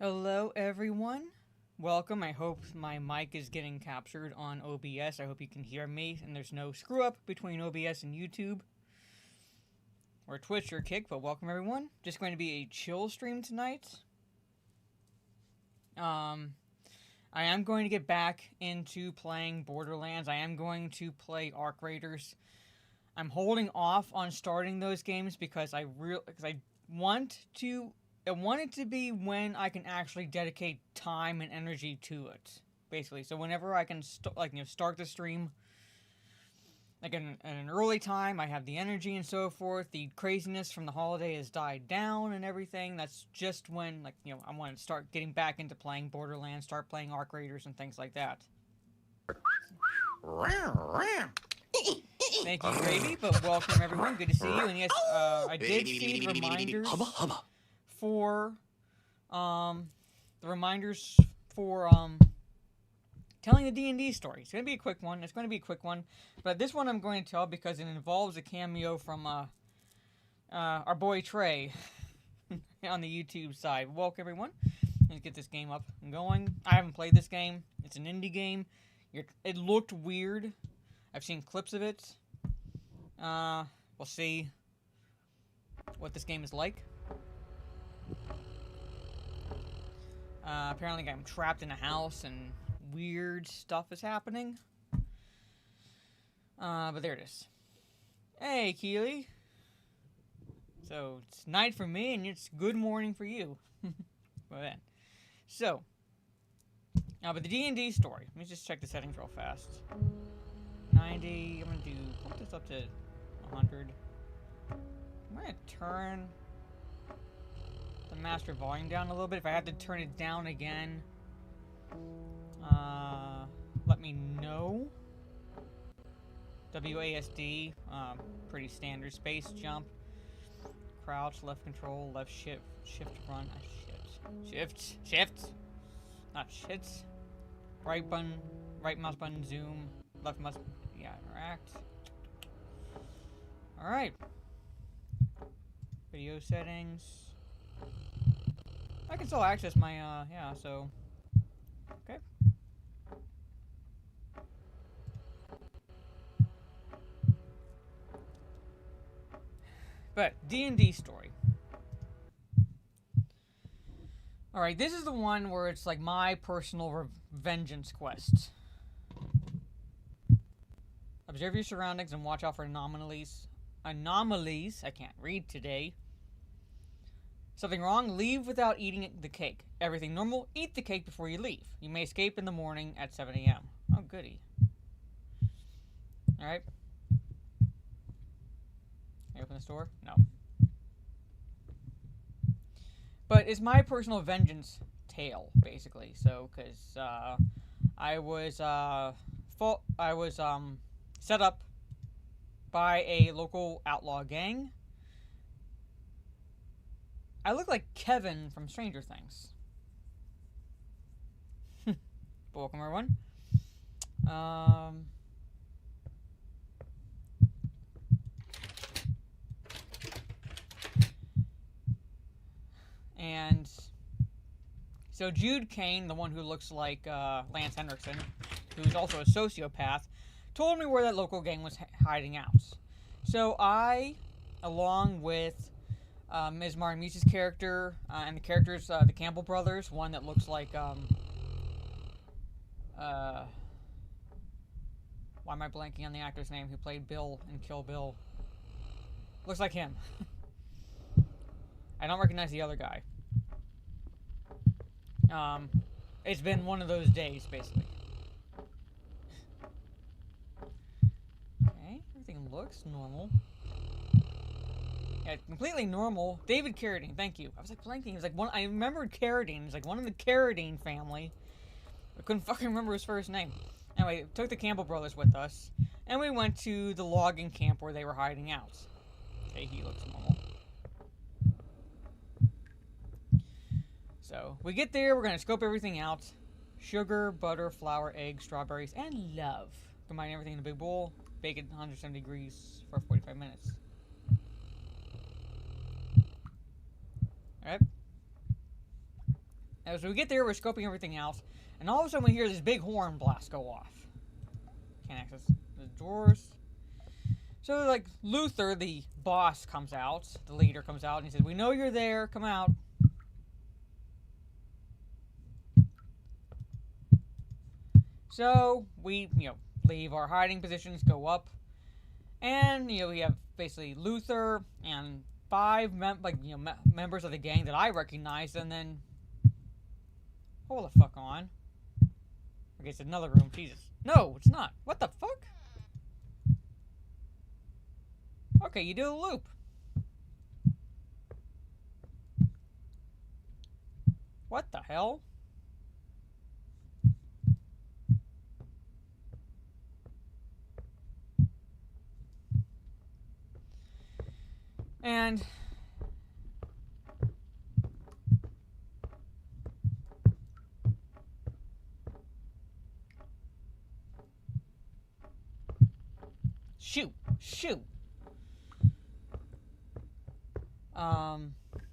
Hello, everyone. Welcome. I hope my mic is getting captured on OBS. I hope you can hear me and there's no screw up between OBS and YouTube or Twitch or Kick, but welcome, everyone. Just going to be a chill stream tonight. I am going to get back into playing Borderlands. I am going to play Arc Raiders. I'm holding off on starting those games because I want it to be when I can actually dedicate time and energy to it, basically. So whenever I can start the stream, like at an early time, I have the energy and so forth. The craziness from the holiday has died down and everything. That's just when, I want to start getting back into playing Borderlands, start playing Arc Raiders and things like that. Thank you, Gravy, but welcome everyone. Good to see you. And yes, I did see the reminders for telling the D&D story. It's going to be a quick one. But this one I'm going to tell because it involves a cameo from our boy Trey on the YouTube side. Welcome, everyone. Let's get this game up and going. I haven't played this game. It's an indie game. It looked weird. I've seen clips of it. We'll see what this game is like. Apparently I'm trapped in a house and weird stuff is happening. But there it is. Hey, Keely. So, it's night for me and it's good morning for you. Well then. So, but the D&D story. Let me just check the settings real fast. 90, I'm gonna put this up to 100. I'm gonna turn the master volume down a little bit. If I have to turn it down again, let me know. WASD, pretty standard. Space jump, crouch, left control, left shift run. Shift, not shits. Right mouse button, zoom. Left mouse, interact. All right. Video settings. I can still access my, so, okay. But, D&D story. Alright, this is the one where it's like my personal vengeance quest. Observe your surroundings and watch out for anomalies. I can't read today. Something wrong? Leave without eating the cake. Everything normal? Eat the cake before you leave. You may escape in the morning at 7 a.m. Oh, goody. Alright. Can I open this door? No. But it's my personal vengeance tale, basically. So, because I was set up by a local outlaw gang. I look like Kevin from Stranger Things. Welcome, everyone. And so Jude Kane, the one who looks like Lance Henriksen, who's also a sociopath, told me where that local gang was hiding out. So I, along with Ms. Marmuse's character, and the characters, the Campbell brothers, one that looks like, why am I blanking on the actor's name who played Bill in Kill Bill? Looks like him. I don't recognize the other guy. It's been one of those days, basically. Okay, everything looks normal. Yeah, completely normal. David Carradine, thank you. I was like blanking. It was like one. I remembered Carradine. It's like one of the Carradine family. I couldn't fucking remember his first name. Anyway, took the Campbell brothers with us, and we went to the logging camp where they were hiding out. Okay, he looks normal. So we get there. We're gonna scope everything out: sugar, butter, flour, eggs, strawberries, and love. Combine everything in a big bowl. Bake it 170 degrees for 45 minutes. Alright. As we get there, we're scoping everything out, and all of a sudden we hear this big horn blast go off. Can't access the doors. So, like, Luther, the boss, comes out, the leader comes out, and he says, "We know you're there, come out." So, we, leave our hiding positions, go up, and, we have basically Luther and 5 members of the gang that I recognize, and then... Hold the fuck on. Okay, it's another room, Jesus. No, it's not. What the fuck? Okay, you do a loop. What the hell? And shoot.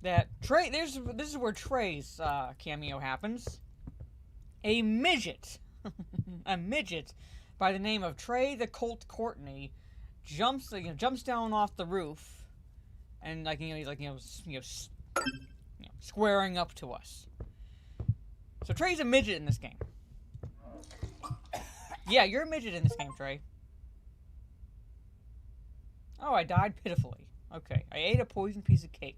That Trey. This is where Trey's cameo happens. A midget, a midget by the name of Trey the Colt Courtney, jumps down off the roof, and he's squaring up to us. So Trey's a midget in this game. Yeah, you're a midget in this game, Trey. Oh, I died pitifully. Okay, I ate a poisoned piece of cake.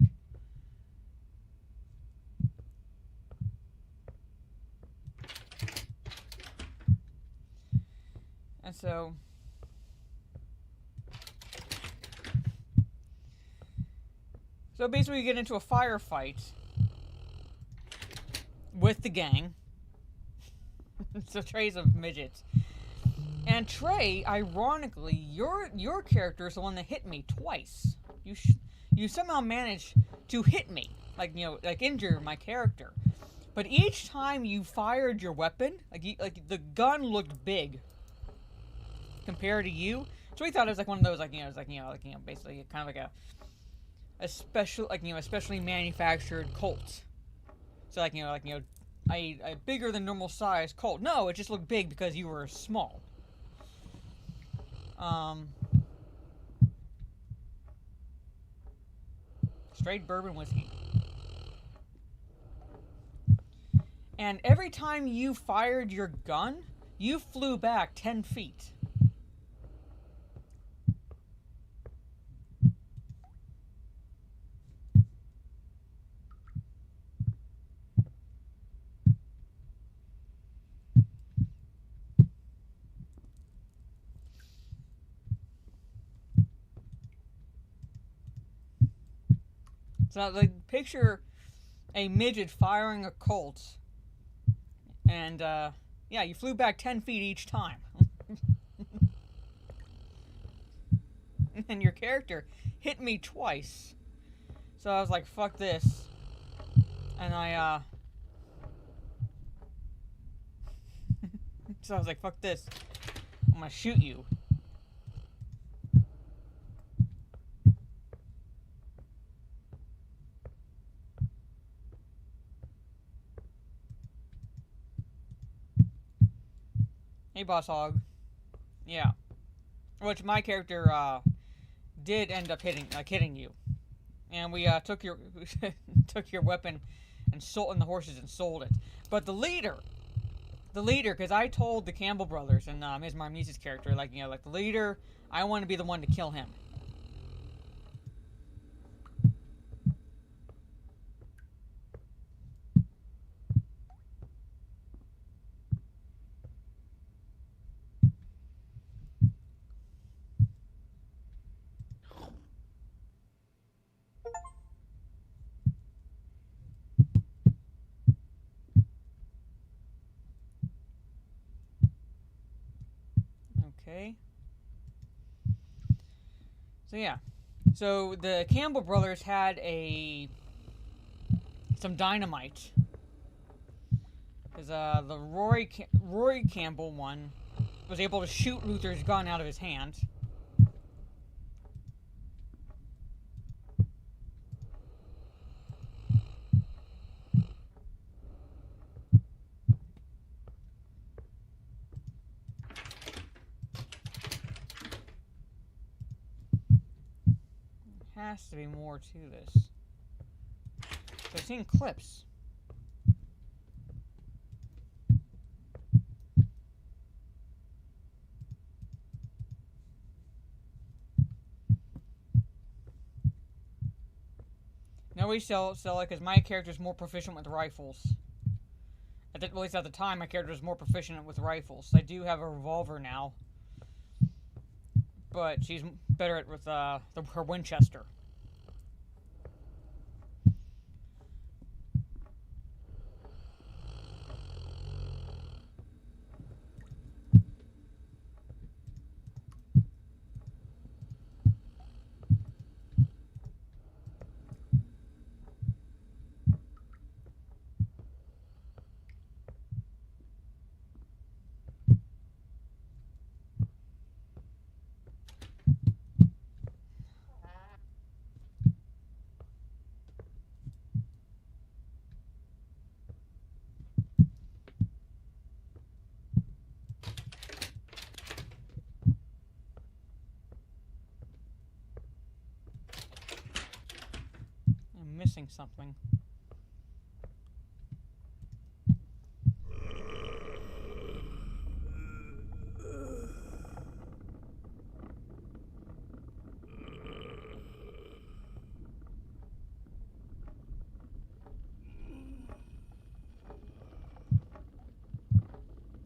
And so... basically we get into a firefight with the gang. So Trey's a midget. And Trey, ironically, your character is the one that hit me twice. You somehow managed to hit me, like injure my character. But each time you fired your weapon, like the gun looked big compared to you. So we thought it was like one of those basically kind of like a special especially manufactured Colt. So a bigger than normal size Colt. No, it just looked big because you were small. Straight bourbon whiskey. And every time you fired your gun, you flew back 10 feet. So, picture a midget firing a Colt, and, yeah, you flew back 10 feet each time. And your character hit me twice. So I was like, fuck this. And so I was like, fuck this. I'm gonna shoot you. Hey, Boss Hog. Yeah. Which my character did end up hitting you, and we took your took your weapon and sold the horses and sold it. But the leader, because I told the Campbell brothers and Ms. Marmise's character, the leader, I want to be the one to kill him. Okay. So yeah. So the Campbell brothers had some dynamite. Because the Rory Campbell one was able to shoot Luther's gun out of his hand. has to be more to this. I've seen clips. No, we sell it because my character is more proficient with rifles. At least at the time, my character was more proficient with rifles. I do have a revolver now, but she's better at with her Winchester. I'm missing something.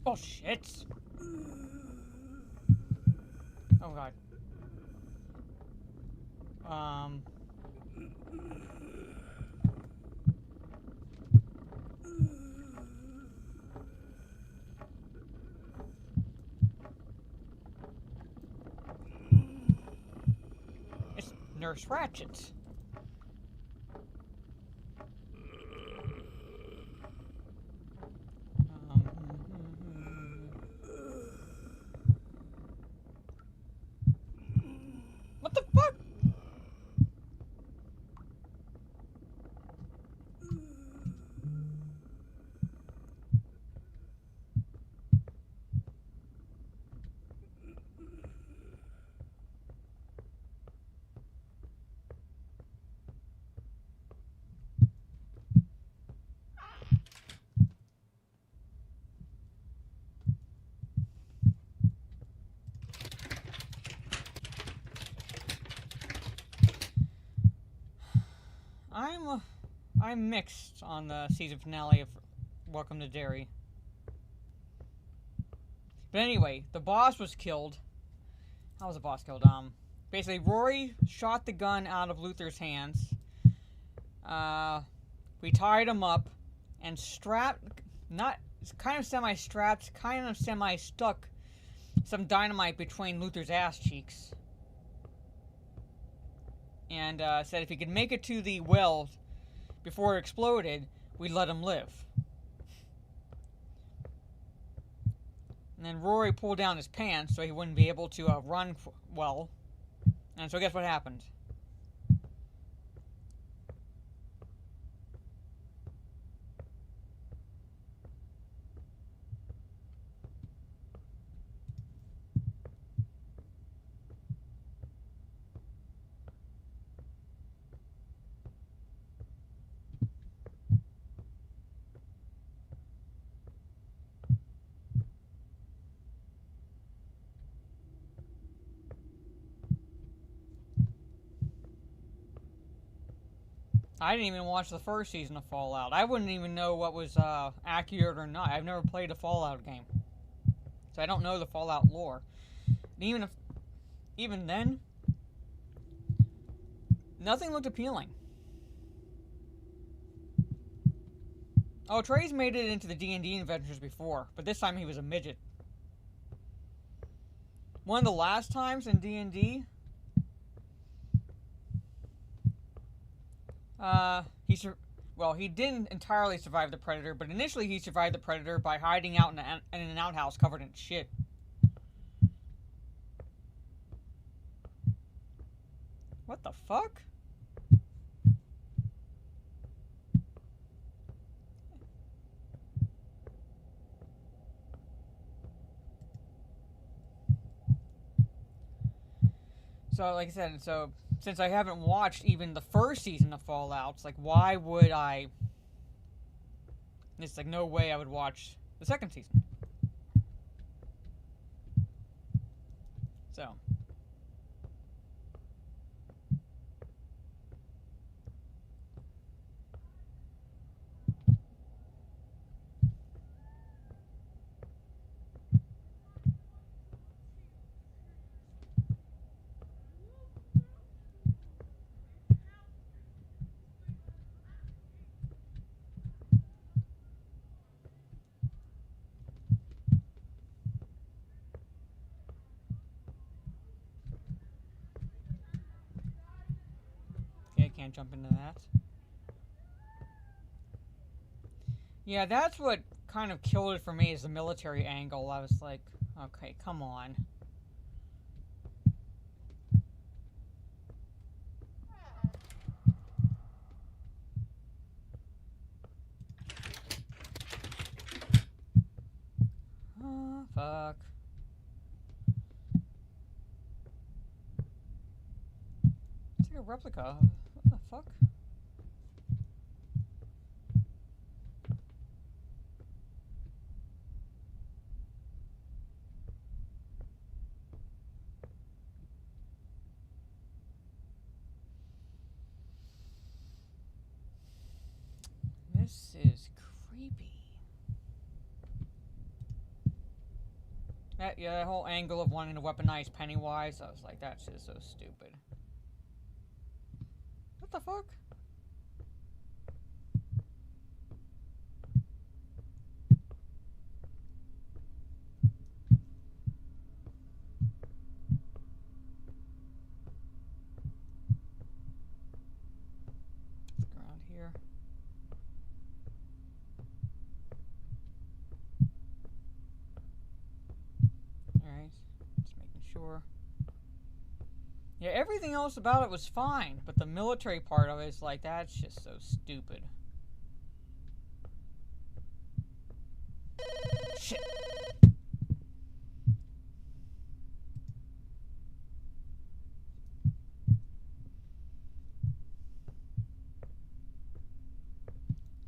Oh shit! Oh god. It's Nurse Ratchet. What the fuck? I'm mixed on the season finale of Welcome to Derry. But anyway, the boss was killed. How was the boss killed? Basically, Rory shot the gun out of Luther's hands. We tied him up and strapped, kind of semi-strapped, kind of semi-stuck some dynamite between Luther's ass cheeks. And said if he could make it to the well before it exploded, we'd let him live. And then Rory pulled down his pants so he wouldn't be able to run well. And so guess what happened? I didn't even watch the first season of Fallout. I wouldn't even know what was accurate or not. I've never played a Fallout game, so I don't know the Fallout lore. And even then, nothing looked appealing. Oh, Trey's made it into the D&D adventures before, but this time he was a midget. One of the last times in D&D, he didn't entirely survive the Predator, but initially he survived the Predator by hiding out in an outhouse covered in shit. What the fuck? So, like I said, since I haven't watched even the first season of Fallout, it's like, why would I? It's like, no way I would watch the second season. So. Okay, I can't jump into that. Yeah, that's what kind of killed it for me, is the military angle. I was like, okay, come on. Oh, fuck. It's like a replica. What the fuck? This is creepy. That whole angle of wanting to weaponize Pennywise, I was like, that shit is so stupid. What the fuck? Let's go around here. Alright, just making sure. Yeah, everything else about it was fine, but the military part of it is like, that's just so stupid. Shit.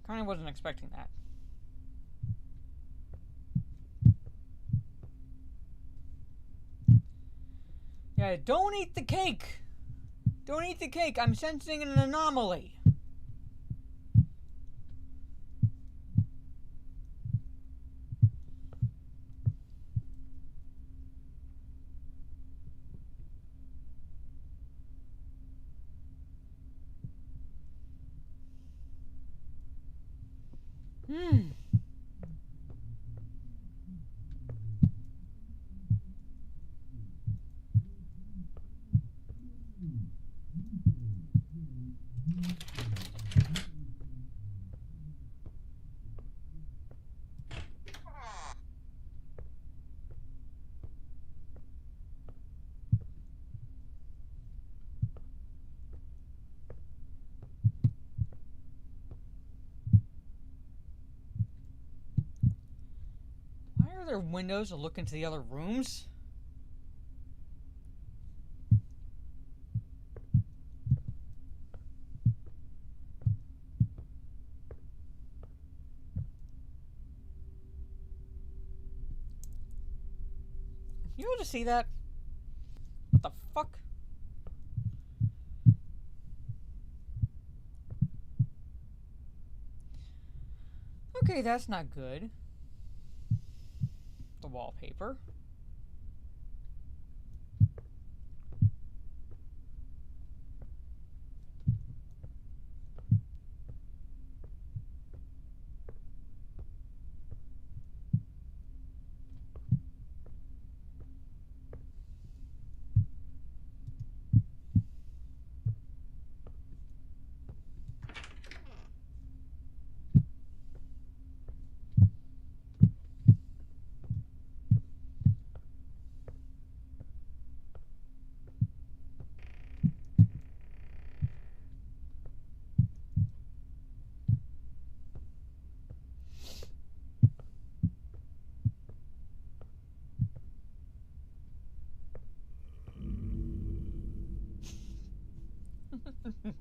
Kind of wasn't expecting that. Yeah, don't eat the cake! Don't eat the cake! I'm sensing an anomaly! Why are there windows to look into the other rooms? You able to see that? What the fuck? Okay, that's not good. The wallpaper.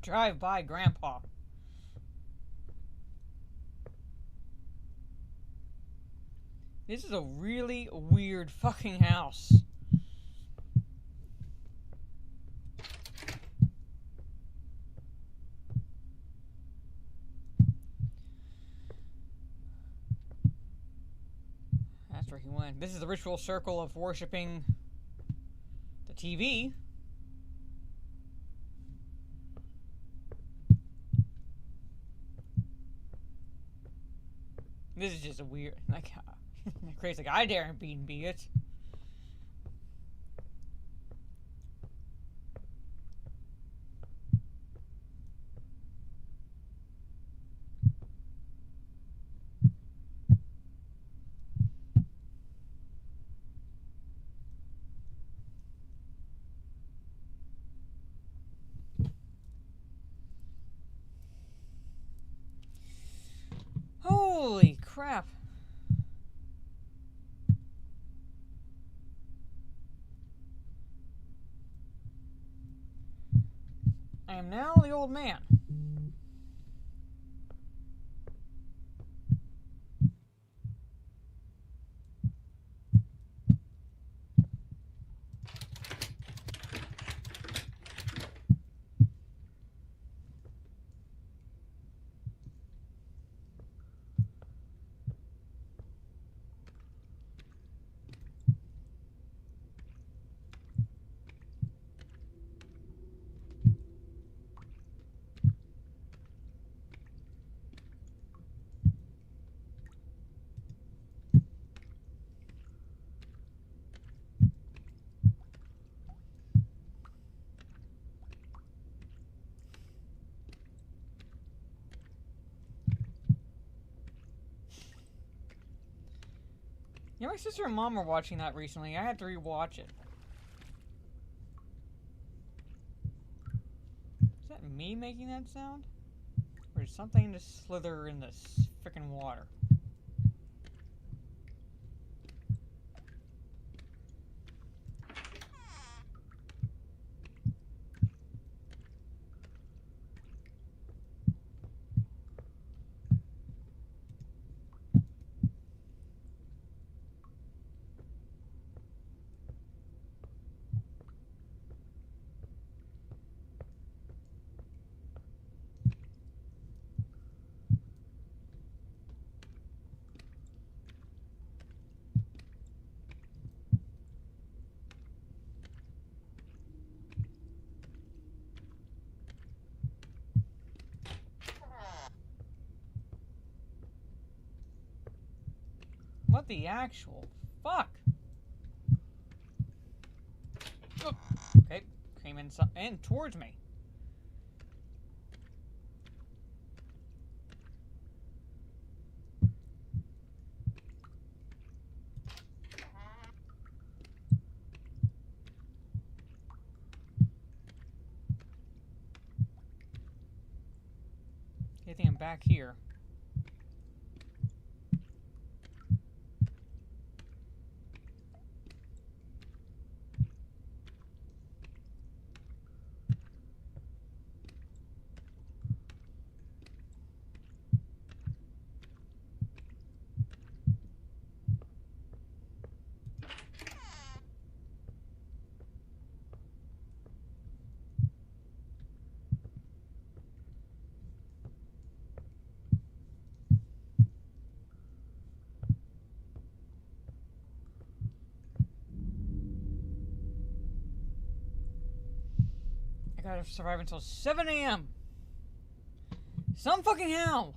Drive by Grandpa. This is a really weird fucking house. That's where he went. This is the ritual circle of worshipping the TV. This is just a weird, like, crazy. Like, I daren't be it. Holy crap. I am now the old man. Yeah, my sister and mom were watching that recently. I had to rewatch it. Is that me making that sound? Or is something to slither in this frickin' water? What the actual fuck? Okay, came in towards me. I think I'm back here. I gotta survive until 7 a.m. Some fucking hell!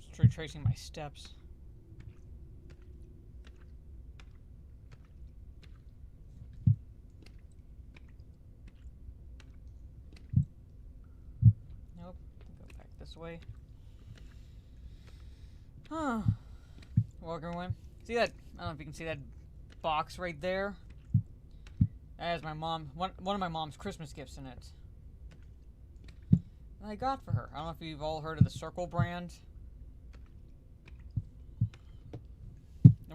Just retracing my steps. this way. Huh. Welcome, everyone. See that? I don't know if you can see that box right there. That has my mom, one of my mom's Christmas gifts in it. That I got for her. I don't know if you've all heard of the Circle brand.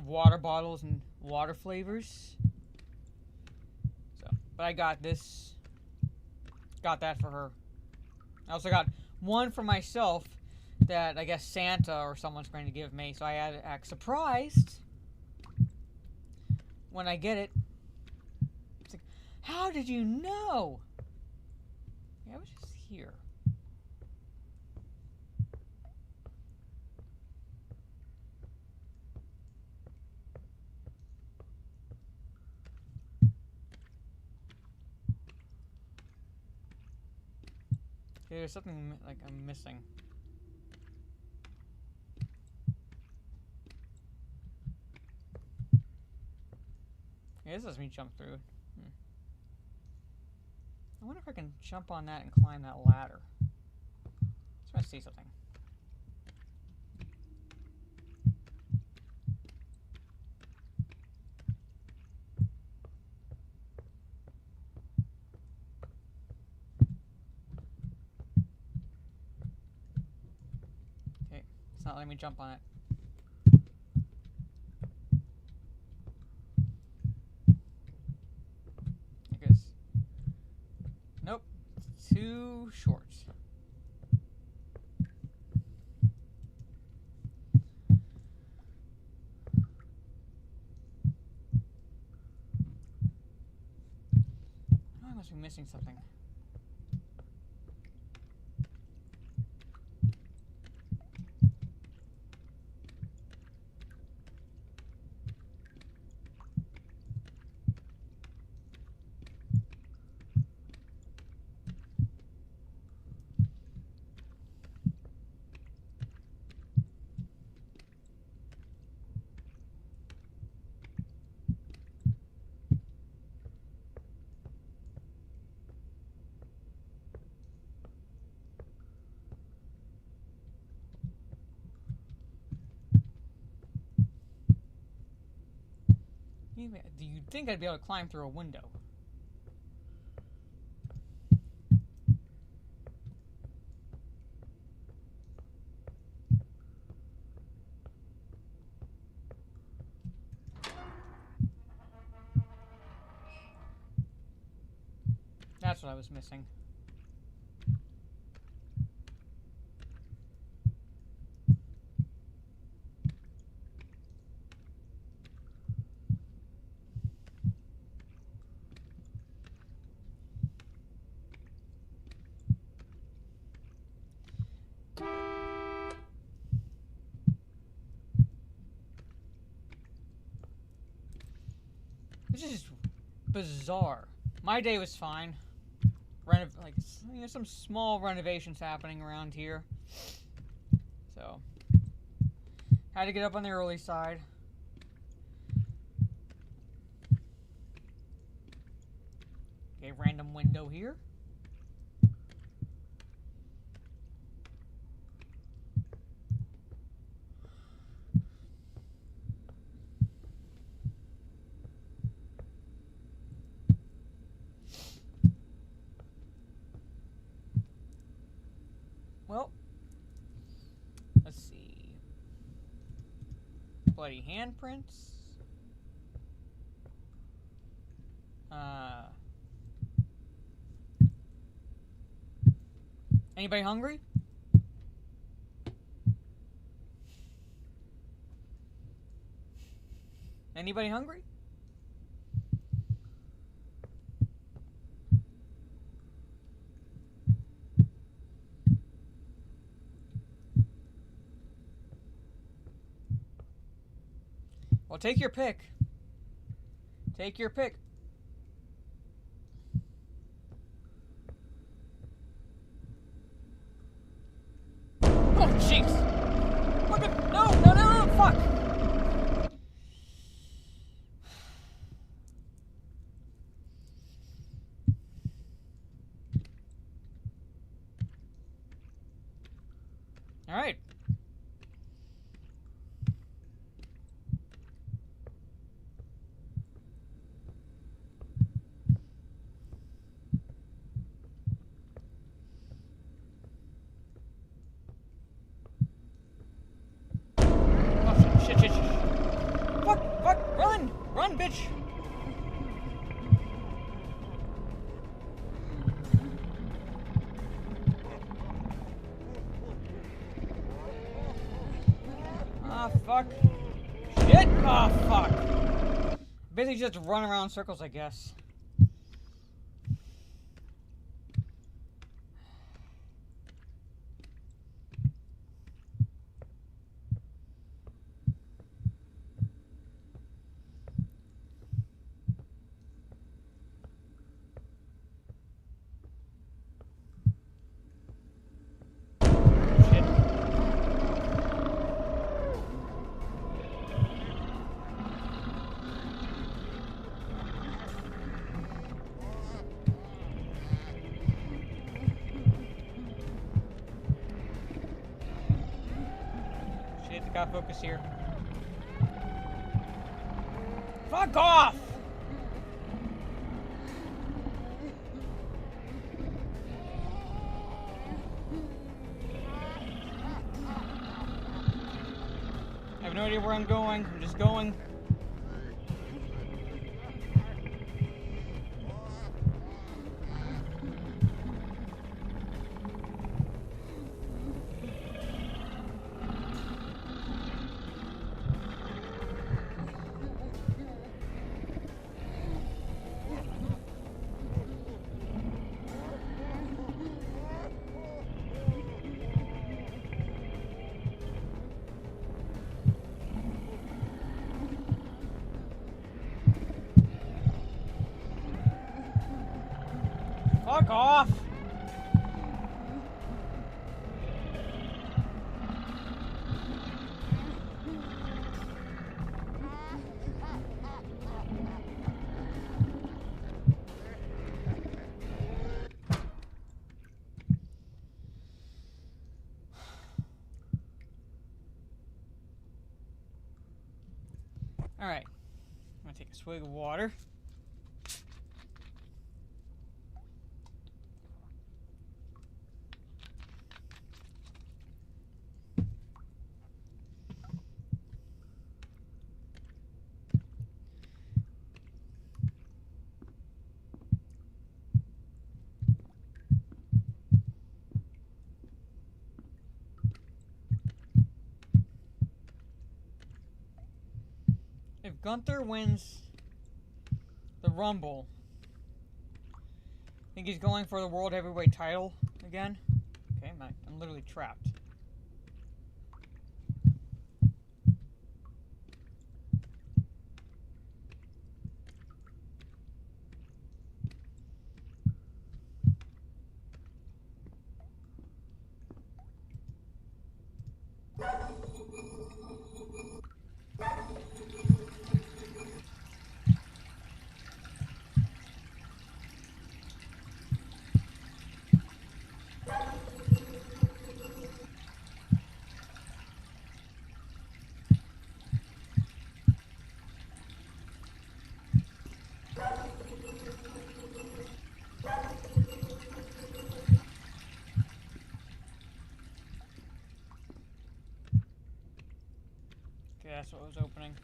Water bottles and water flavors. So, but I got this. Got that for her. I also got one for myself that I guess Santa or someone's going to give me. So I had to act surprised when I get it. It's like, how did you know? Yeah, I was just here. Okay, there's something like I'm missing. Yeah, this lets me jump through. I wonder if I can jump on that and climb that ladder. Just want to see something. Okay, it's not letting me jump on it. I guess. Nope, it's too short. I must be missing something. Do you think I'd be able to climb through a window? That's what I was missing. This is bizarre. My day was fine. Like, you know, some small renovations happening around here. So, had to get up on the early side. Okay, random window here. Well, let's see. Bloody handprints. Anybody hungry? Anybody hungry? Well, take your pick. Take your pick. Oh, jeez. Fucking, no, fuck. Alright. Oh, shit, shit, shit, shit. Fuck, fuck, run! Run, bitch! Ah, fuck. Shit! Ah, fuck. Basically just run around in circles, I guess. Shit. Shit, gotta focus here. Fuck off! I have no idea where I'm going. I'm just going. Fuck off! Alright. I'm gonna take a swig of water. If Gunther wins the Rumble, think he's going for the World Heavyweight title again? Okay, I'm literally trapped. Okay, that's what was opening.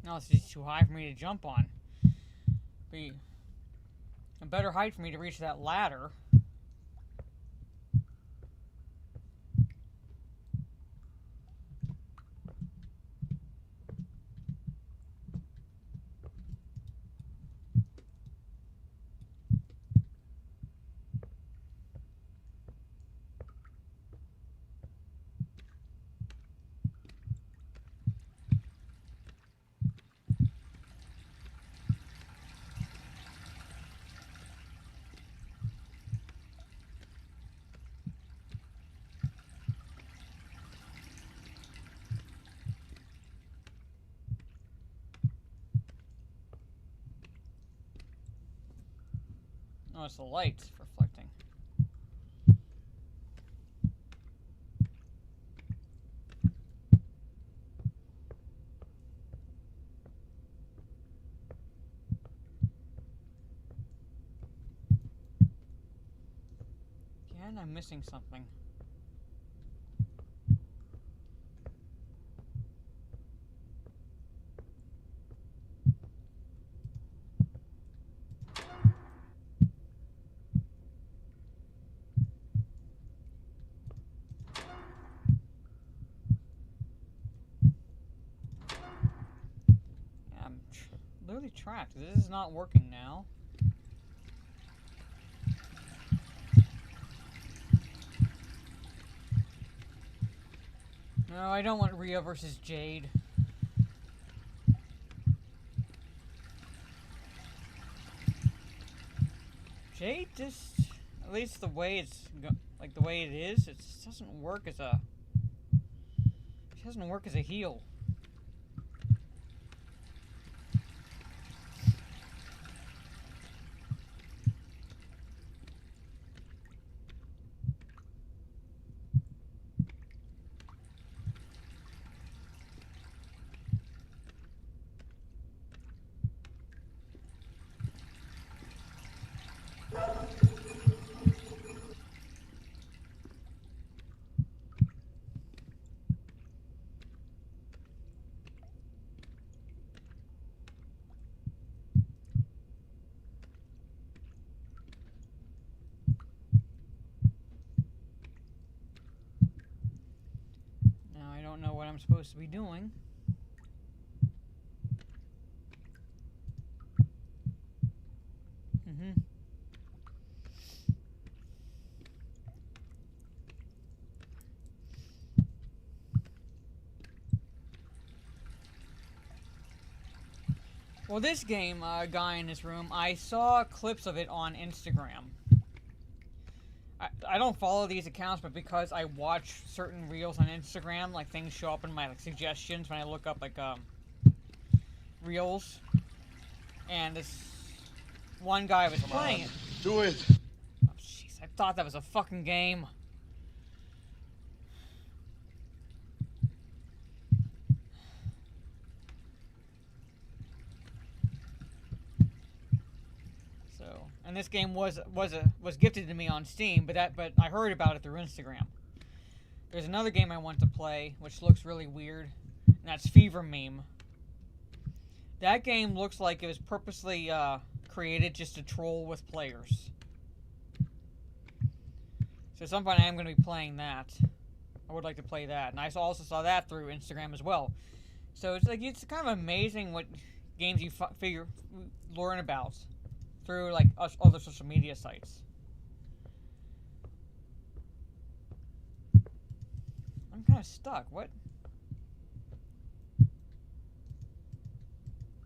No, it's just too high for me to jump on. Be a better height for me to reach that ladder. Oh, it's the lights reflecting. Again, I'm missing something. I'm literally trapped. This is not working now. No, I don't want Rio versus Jade. Jade just, at least the way it's like the way it is, it just doesn't work as a. She doesn't work as a heal. Now I don't know what I'm supposed to be doing. Well, this game, guy in this room, I saw clips of it on Instagram. I don't follow these accounts, but because I watch certain reels on Instagram, like things show up in my suggestions when I look up like reels. And this one guy was playing it. Do it. Oh, jeez, I thought that was a fucking game. And this game was gifted to me on Steam, but I heard about it through Instagram. There's another game I want to play, which looks really weird, and that's Fever Meme. That game looks like it was purposely created just to troll with players. So at some point I am going to be playing that. I would like to play that, and I also saw that through Instagram as well. So it's like it's kind of amazing what games you learn about through like other social media sites. I'm kind of stuck. What?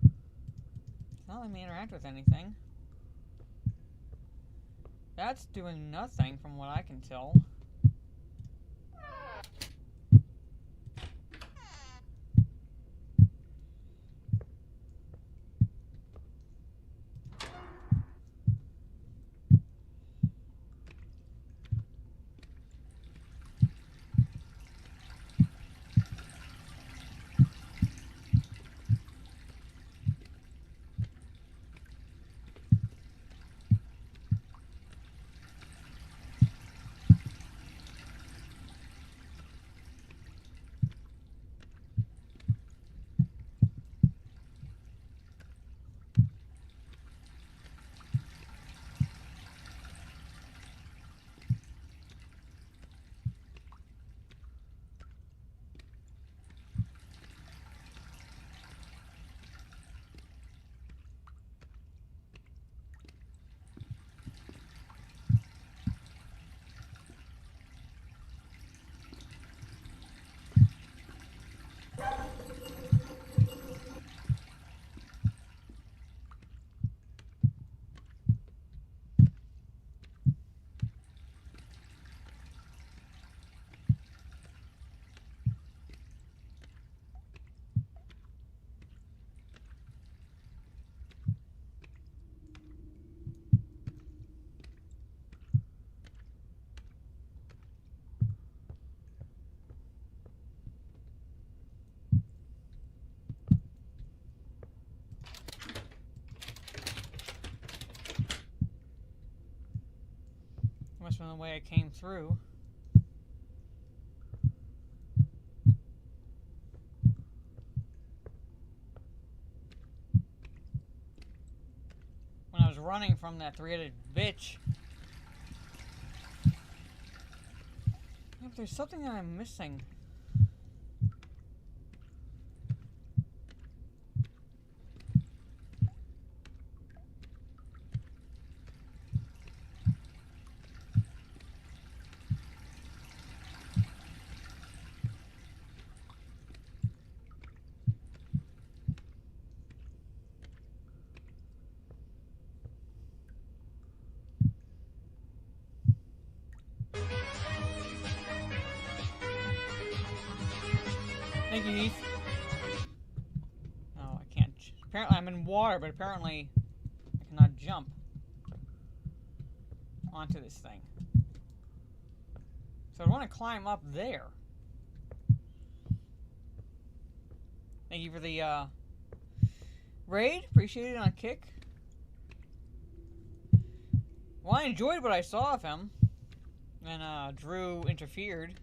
It's not letting me interact with anything. That's doing nothing from what I can tell. from the way I came through. When I was running from that three-headed bitch. Yeah, but there's something that I'm missing. Thank you, Heath. Oh, I can't. Apparently, I'm in water, but apparently I cannot jump onto this thing. So I want to climb up there. Thank you for the raid. Appreciate it on Kick. Well, I enjoyed what I saw of him. And Drew interfered.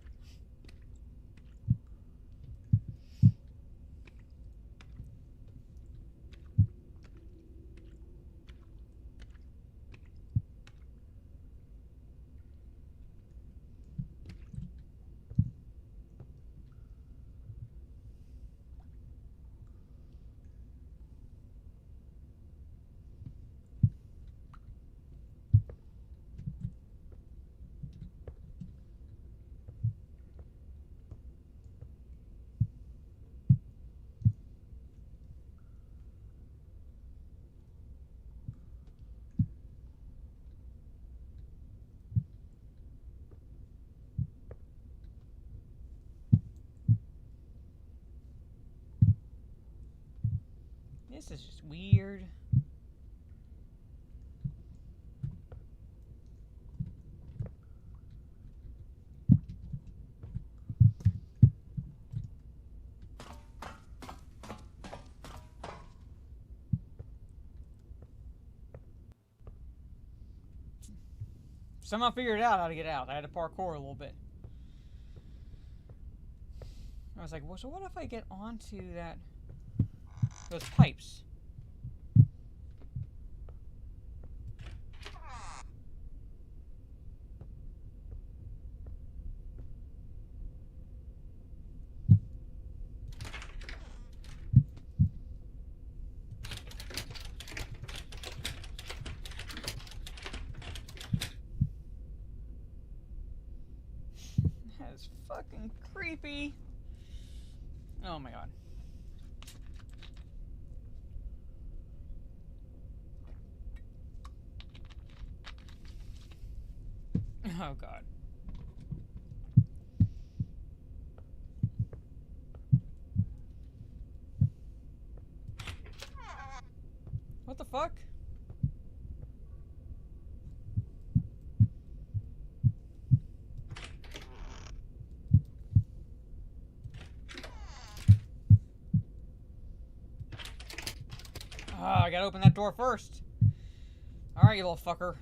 This is just weird. Somehow figured out how to get out. I had to parkour a little bit. I was like, well, so what if I get onto those pipes? That is fucking creepy. Oh my god. Oh god. What the fuck? I gotta open that door first. Alright, you little fucker.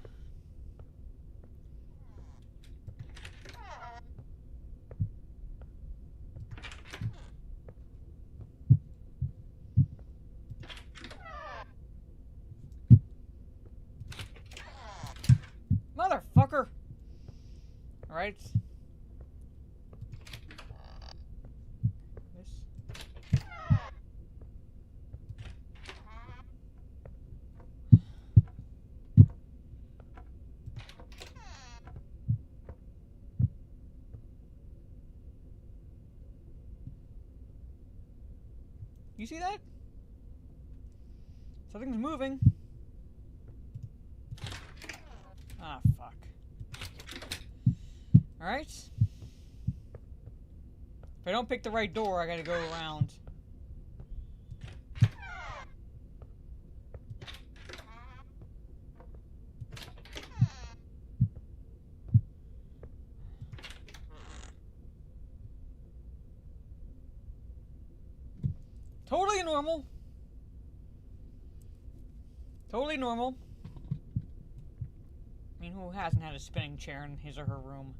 Motherfucker! Alright. You see that? Something's moving. Ah, fuck. Alright. If I don't pick the right door, I gotta go around. Totally normal. Totally normal. mean, who hasn't had a spinning chair in his or her room?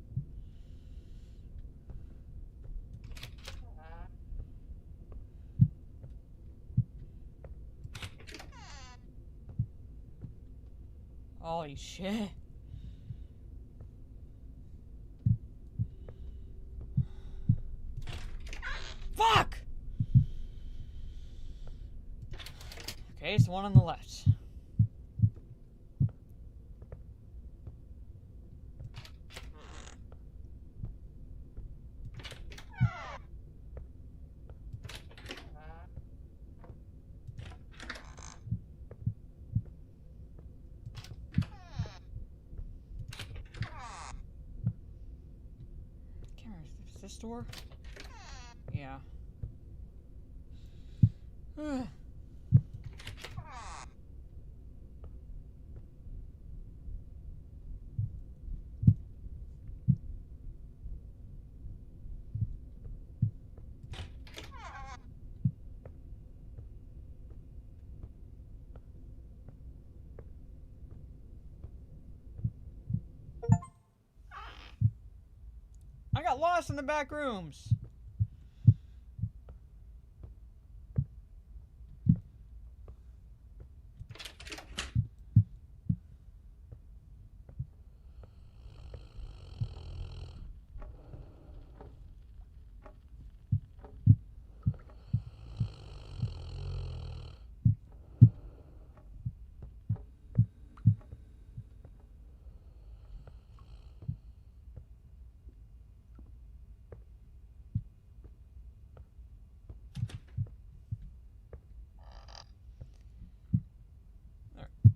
Holy shit. Fuck! Okay, it's the one on the left. Is this door? Yeah. I got lost in the back rooms.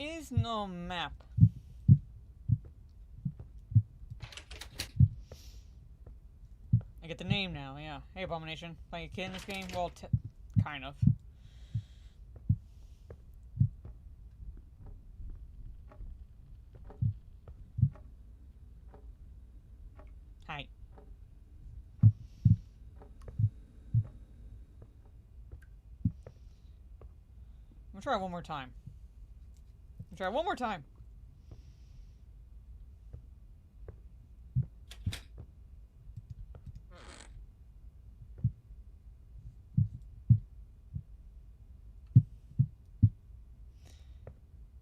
Is no map. I get the name now, yeah. Hey, Abomination. Playing a kid in this game? Well, kind of. Hi. I'm gonna try one more time. Try one more time.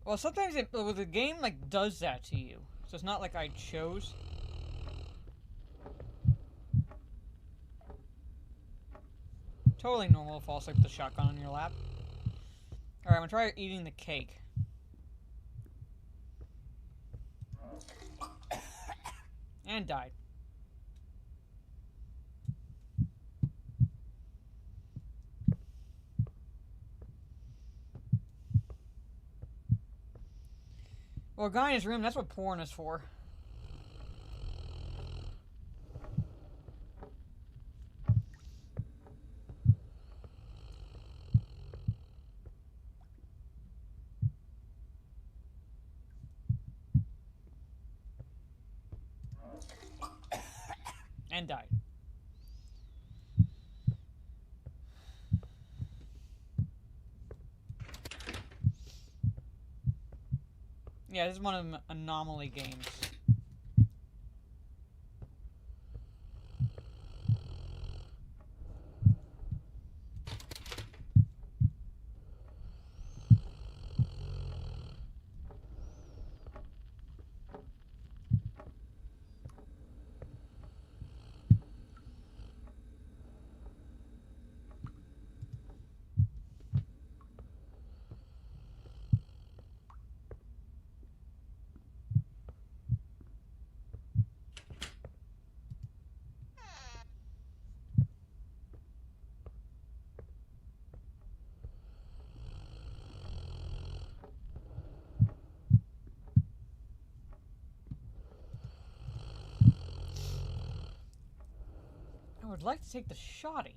Well, sometimes the game like does that to you, so it's not like I chose. Totally normal to fall asleep with the shotgun on your lap. All right, I'm gonna try eating the cake. And died. Well, a guy in his room, that's what porn is for. And died. Yeah, this is one of them anomaly games. I would like to take the shoddy.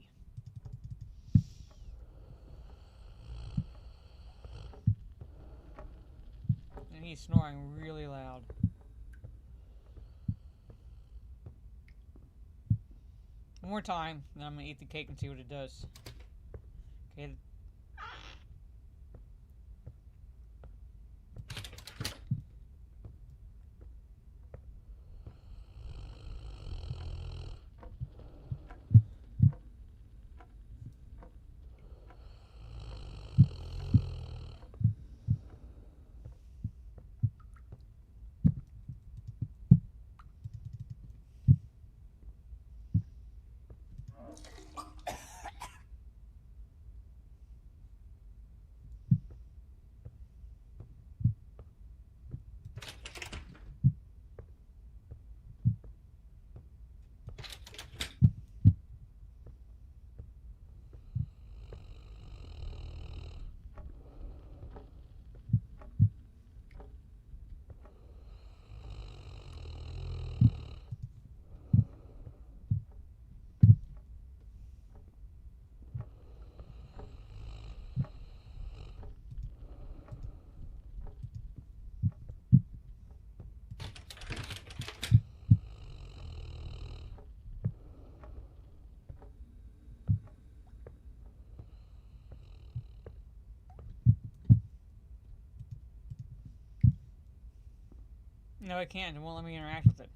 And he's snoring really loud. One more time, then I'm gonna eat the cake and see what it does. Okay. No, I can't. It won't let me interact with it.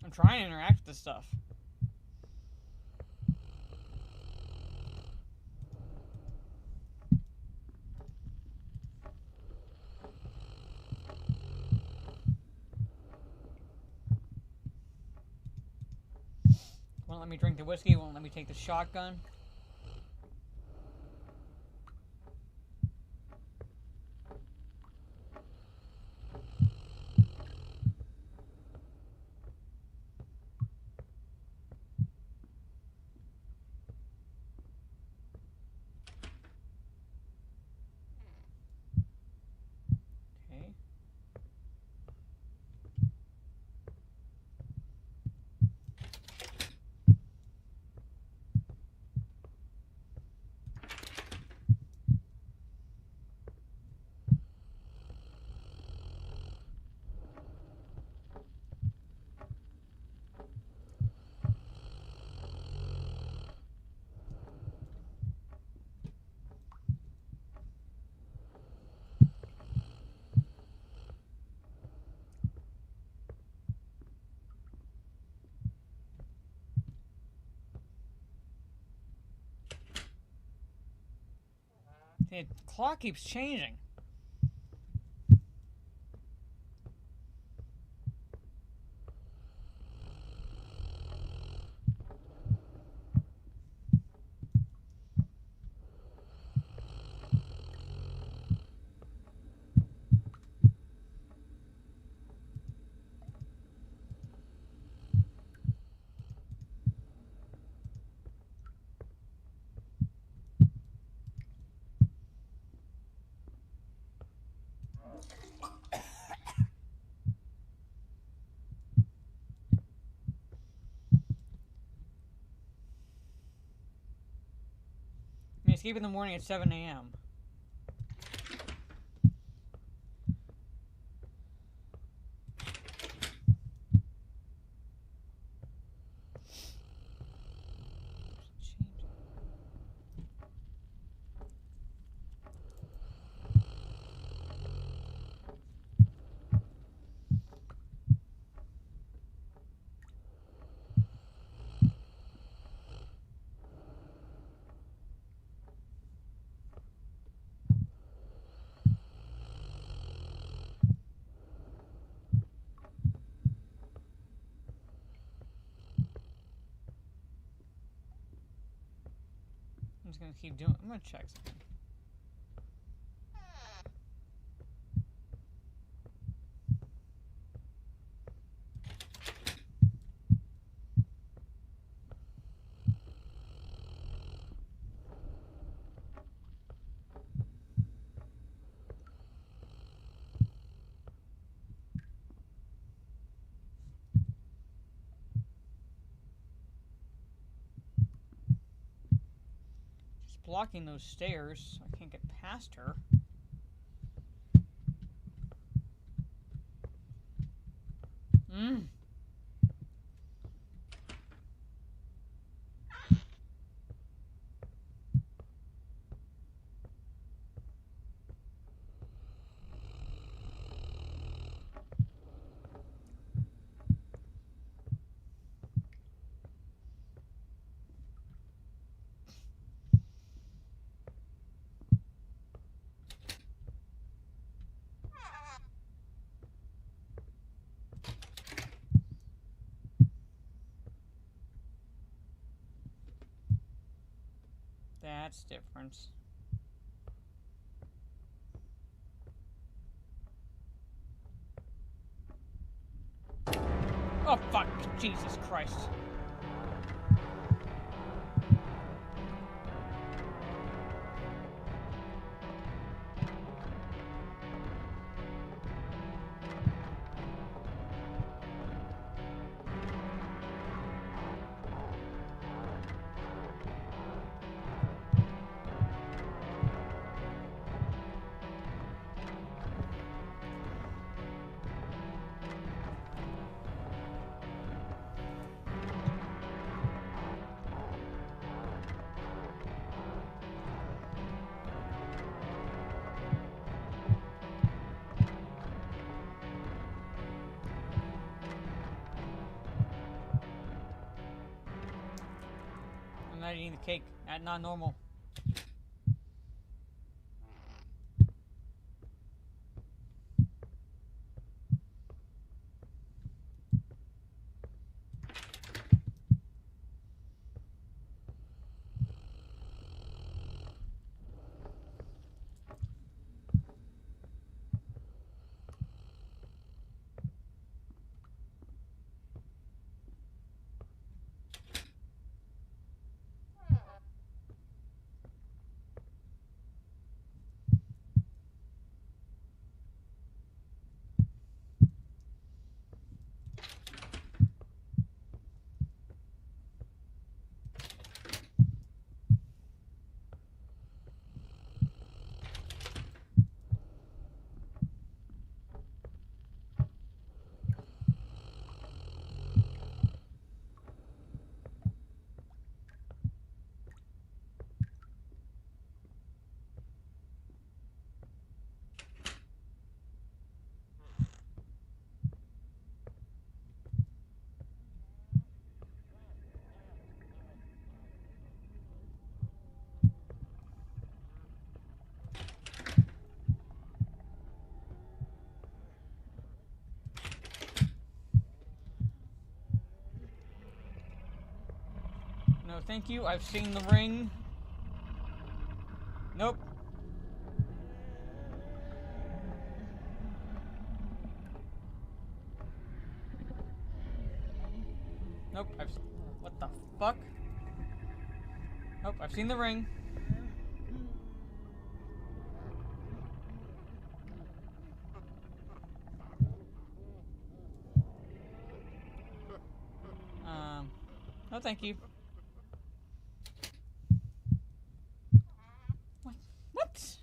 I'm trying to interact with this stuff. Won't let me drink the whiskey, won't let me take the shotgun. Okay. The clock keeps changing. Escape in the morning at 7 a.m. I'm just gonna keep doing. I'm gonna check something. Just blocking those stairs, so I can't get past her. That's different. Oh, fuck. Jesus Christ. eating the cake. That's not normal. No, thank you. I've seen the ring. Nope. Nope. What the fuck? Nope. I've seen the ring. No, thank you. What?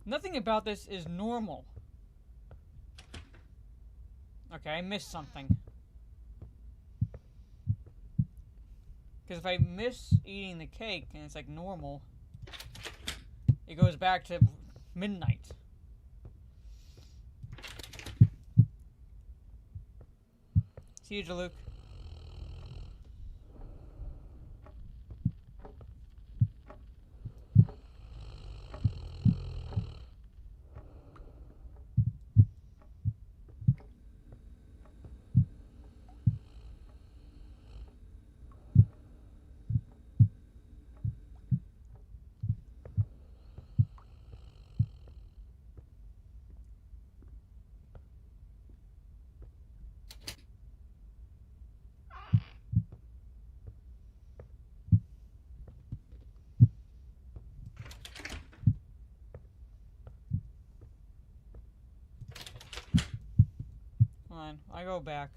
Nothing about this is normal. Okay, I missed something. Because if I miss eating the cake and it's like normal, it goes back to midnight. See you, Jaluk. Fine, I go back.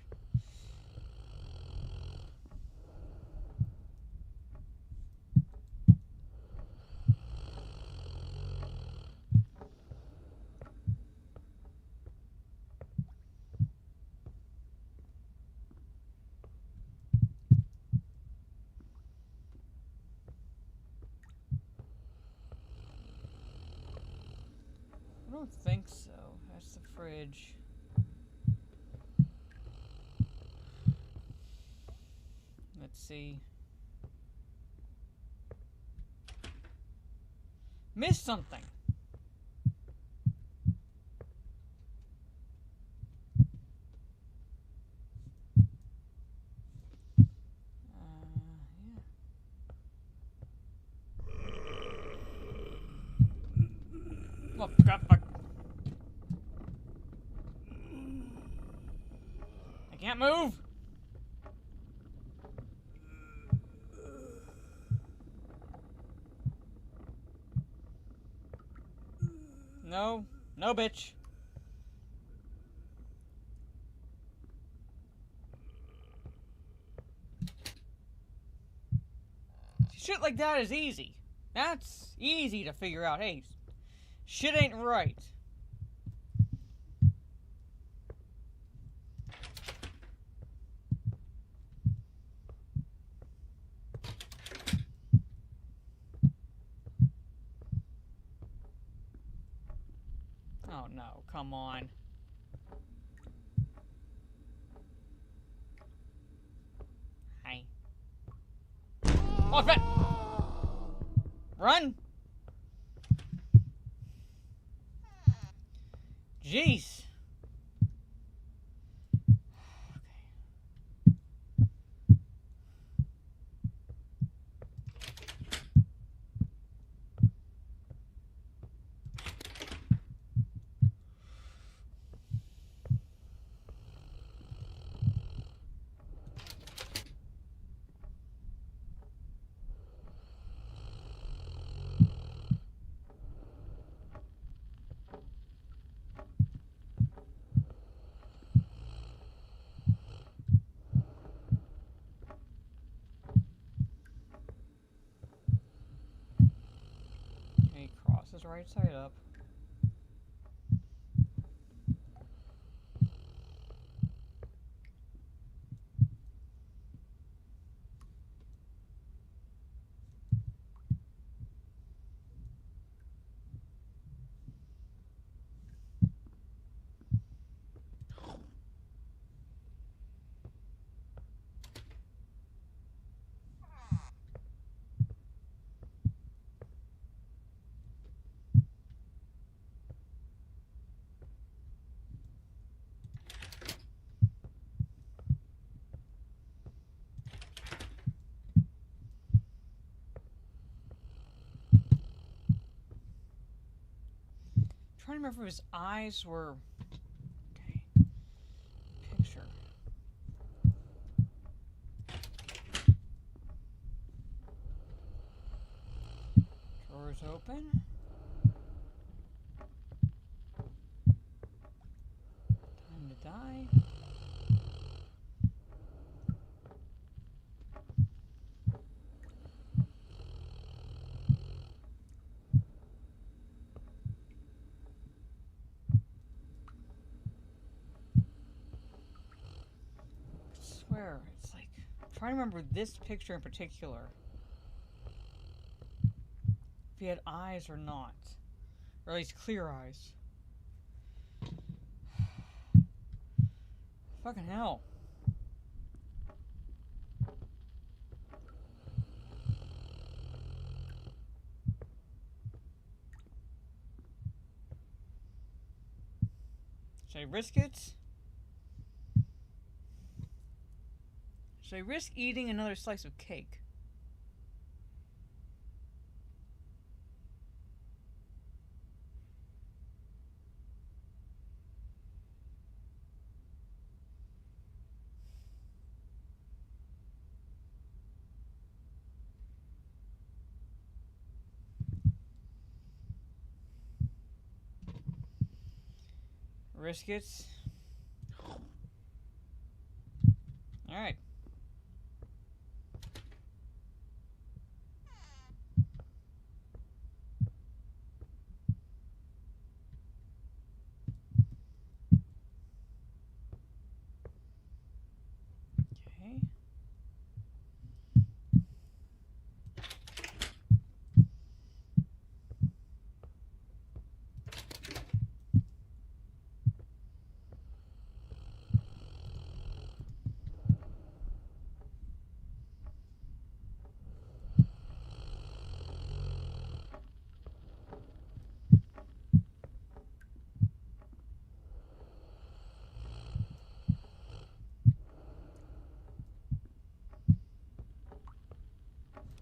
I don't think so. That's the fridge. Let's see. Missed something. Oh, God, fuck. I can't move. No. No, bitch. Shit like that is easy. That's easy to figure out. Hey, shit ain't right. Oh no, come on. Hi. Oh, bet. Run! Jeez. Okay, cross his right side up. Trying to remember if his eyes were. Okay. Picture. Drawers open. Time to die. I swear, it's like. I'm trying to remember this picture in particular. If he had eyes or not. Or at least clear eyes. Fucking hell. Should I risk it? Should I risk eating another slice of cake? Risk it. Alright. Okay.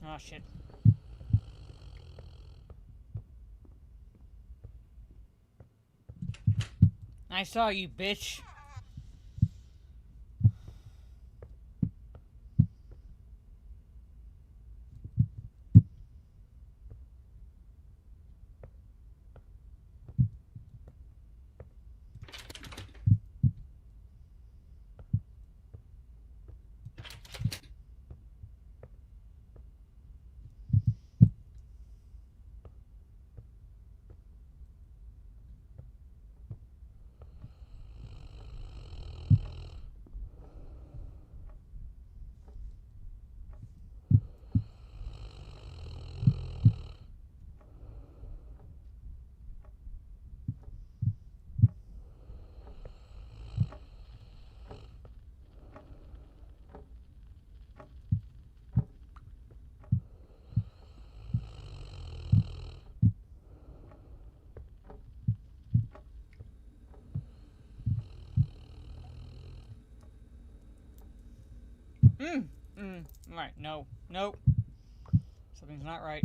Oh shit. I saw you, bitch. Alright, no. Nope. Something's not right.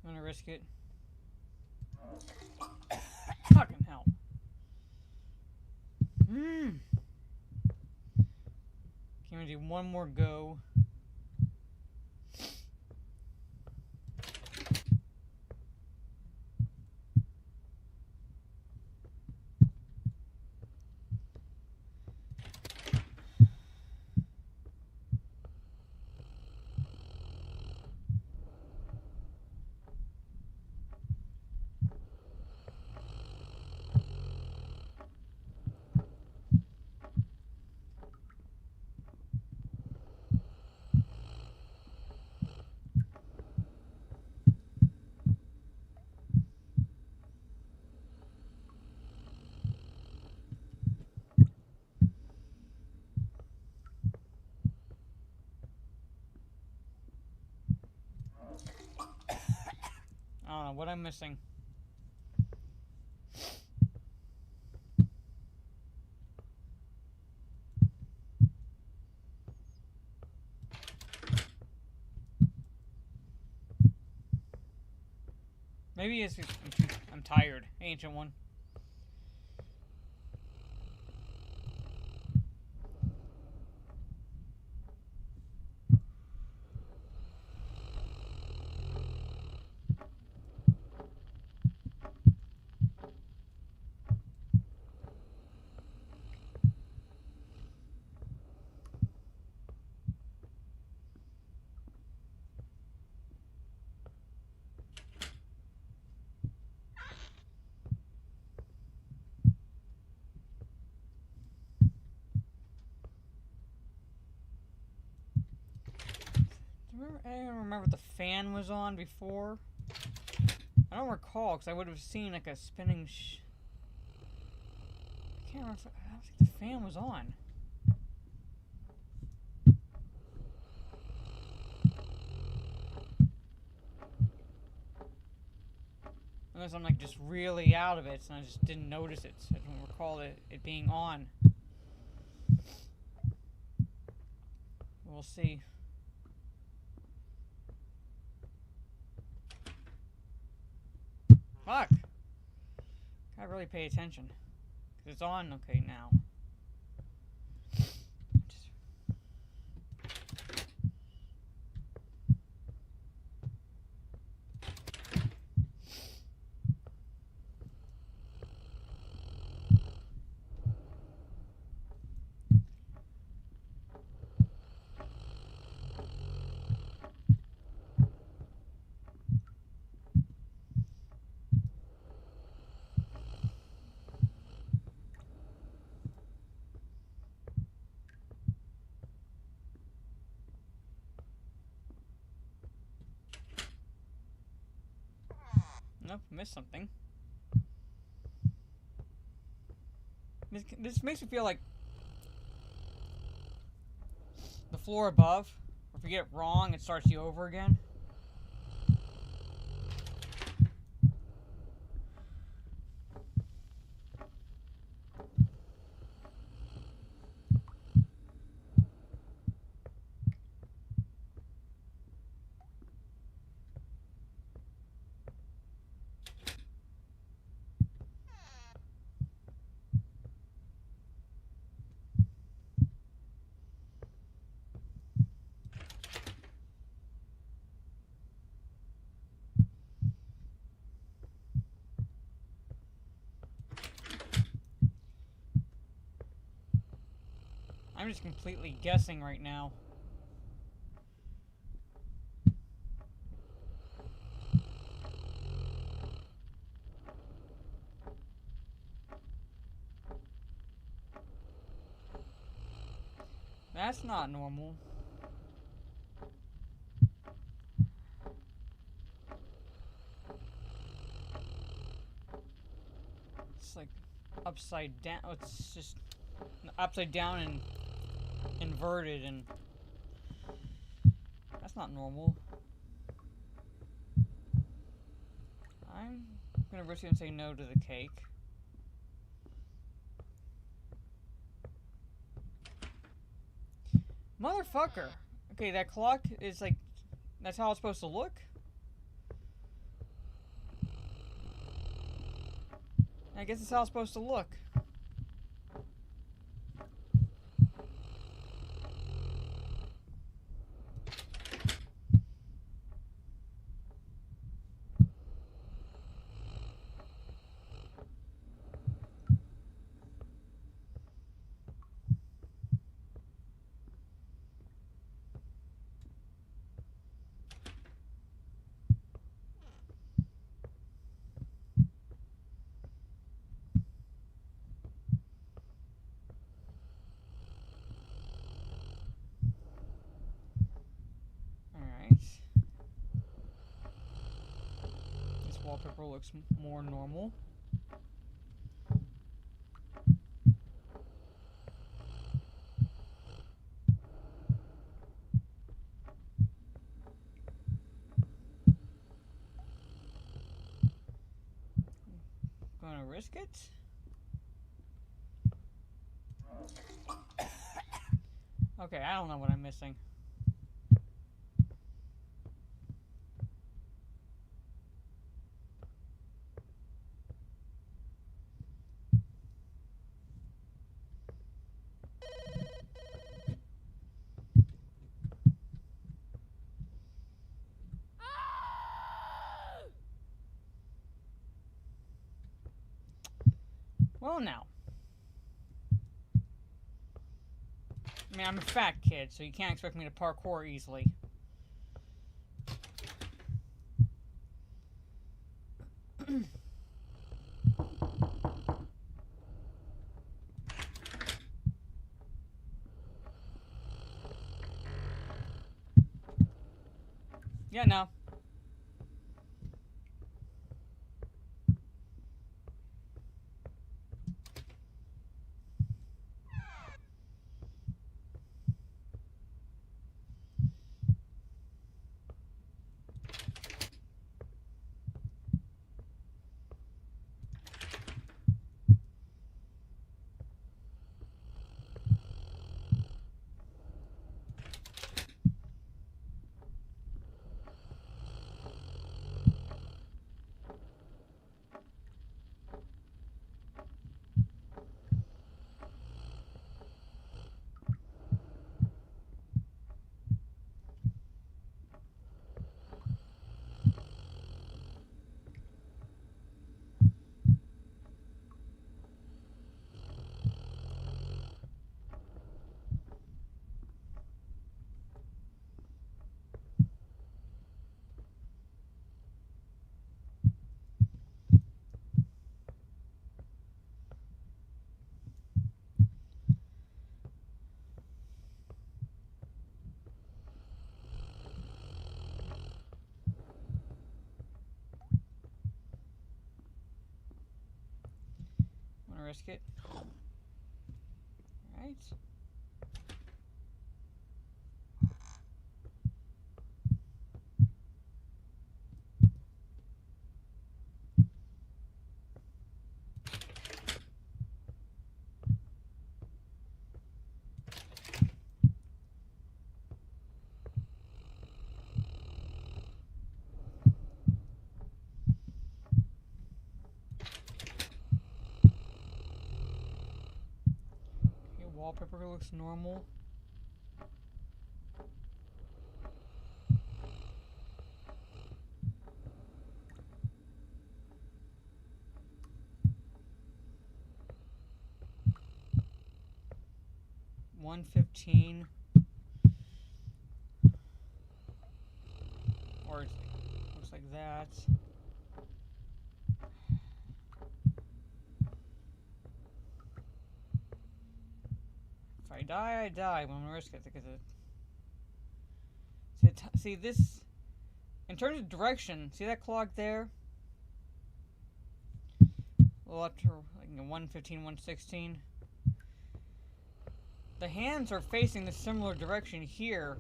I'm gonna risk it. Fucking hell. Can we do one more go? I don't know what I'm missing. Maybe it's I'm tired. Ancient one. I don't remember if the fan was on before. I don't recall because I would have seen like a spinning. I can't remember. I don't think the fan was on. Unless I'm like just really out of it and I just didn't notice it. I don't recall it being on. We'll see. Fuck! Gotta really pay attention. Cause it's on okay now. Nope, missed something. This makes me feel like the floor above, or if you get it wrong, it starts you over again. I'm just completely guessing right now. That's not normal. It's like upside down. It's just upside down and inverted, and that's not normal. I'm gonna risk it and say no to the cake. Motherfucker! Okay, that clock is like, that's how it's supposed to look? I guess it's how it's supposed to look. Alright. This wallpaper looks more normal. Gonna risk it? Okay, I don't know what I'm missing. Well, now. I mean, I'm a fat kid, so you can't expect me to parkour easily. Yeah, no. Wanna risk it? Alright. Wallpaper looks normal. 115. Or it looks like that. If I die, I die. But I'm gonna risk it because see this. In terms of direction, see that clock there? A little up to like 115, 116. The hands are facing the similar direction here.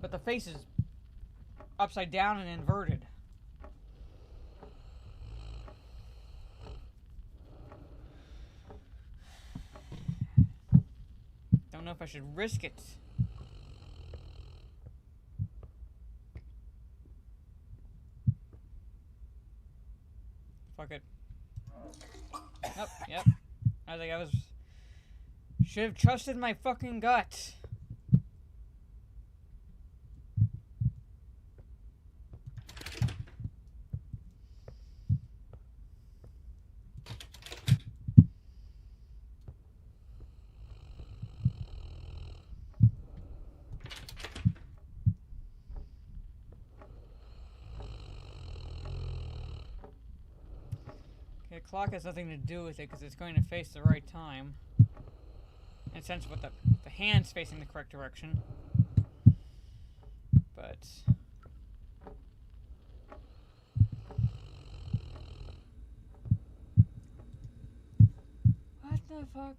But the face is upside down and inverted. Don't know if I should risk it. Fuck it. Oh, yep. I should have trusted my fucking gut. The clock has nothing to do with it because it's going to face the right time. In a sense, with the hand's facing the correct direction. But what the fuck?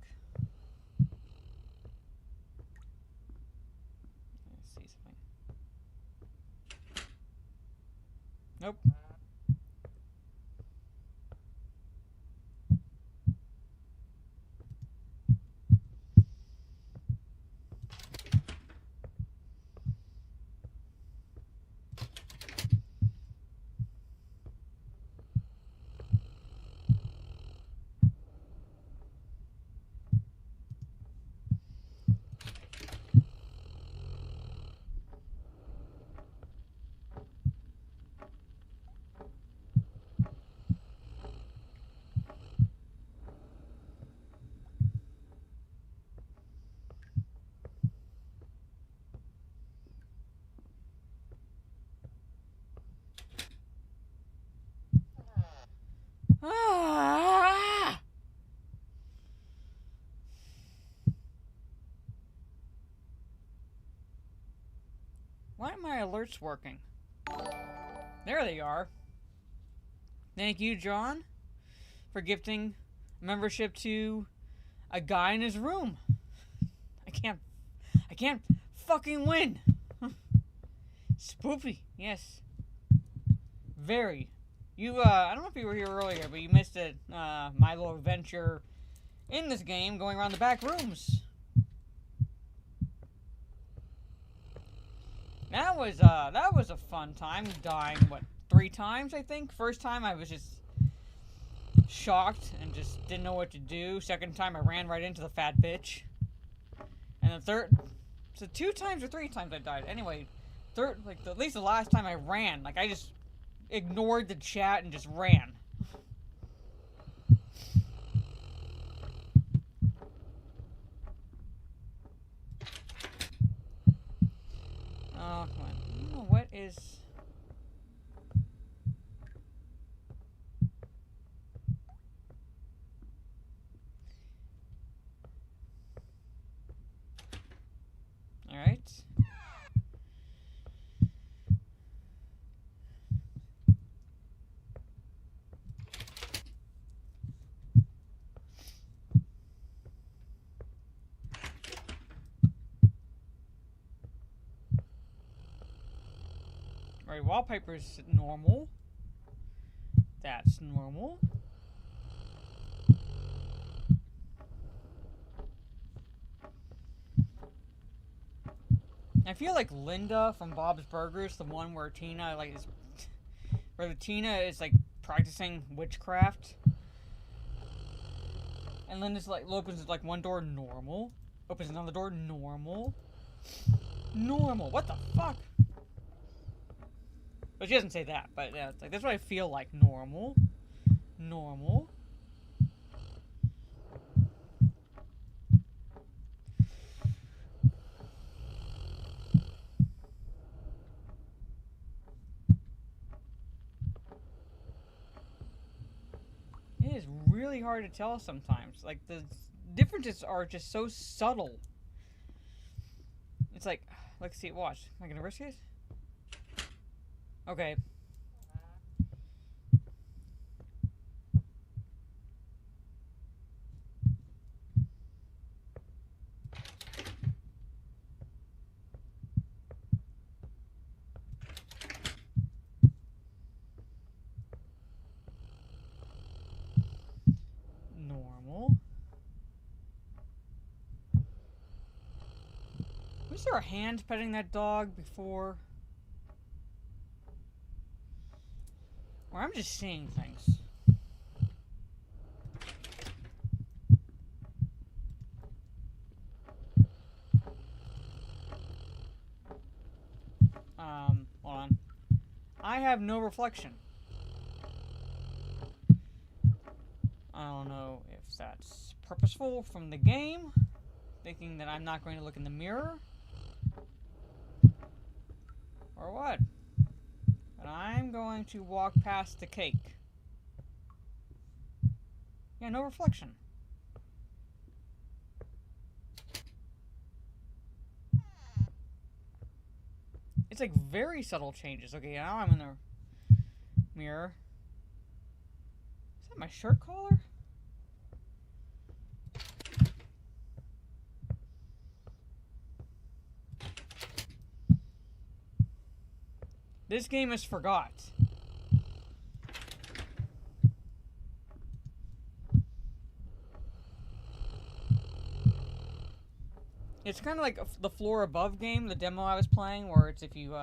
Let's see something. Nope. Ah! Why aren't my alerts working? There they are. Thank you, John, for gifting membership to a guy in his room. I can't fucking win. Spoopy, yes. Very. I don't know if you were here earlier, but you missed it. My little adventure in this game, going around the back rooms. That was a fun time. Dying, what, 3 times, I think? First time I was just shocked and just didn't know what to do. Second time I ran right into the fat bitch. And the third, so 2 times or 3 times I died. Anyway, third, like, at least the last time I ran, like, I just ignored the chat and just ran. Oh, come on. What is... Alright. Alright, wallpaper's normal. That's normal. I feel like Linda from Bob's Burgers, the one where Tina where Tina is like practicing witchcraft, and Linda's like opens like one door, normal, opens another door, normal. What the fuck? But she doesn't say that. But yeah, it's like that's what I feel like, normal. Normal. It is really hard to tell sometimes. Like, the differences are just so subtle. It's like, let's see, watch. Am I gonna risk it? Okay. Normal. Was there a hand petting that dog before? Or I'm just seeing things. Hold on. I have no reflection. I don't know if that's purposeful from the game, thinking that I'm not going to look in the mirror, or what. But I'm going to walk past the cake. Yeah, no reflection. It's like very subtle changes. Okay, now I'm in the mirror. Is that my shirt collar? This game is forgot. It's kind of like the floor above game, the demo I was playing, where it's if you,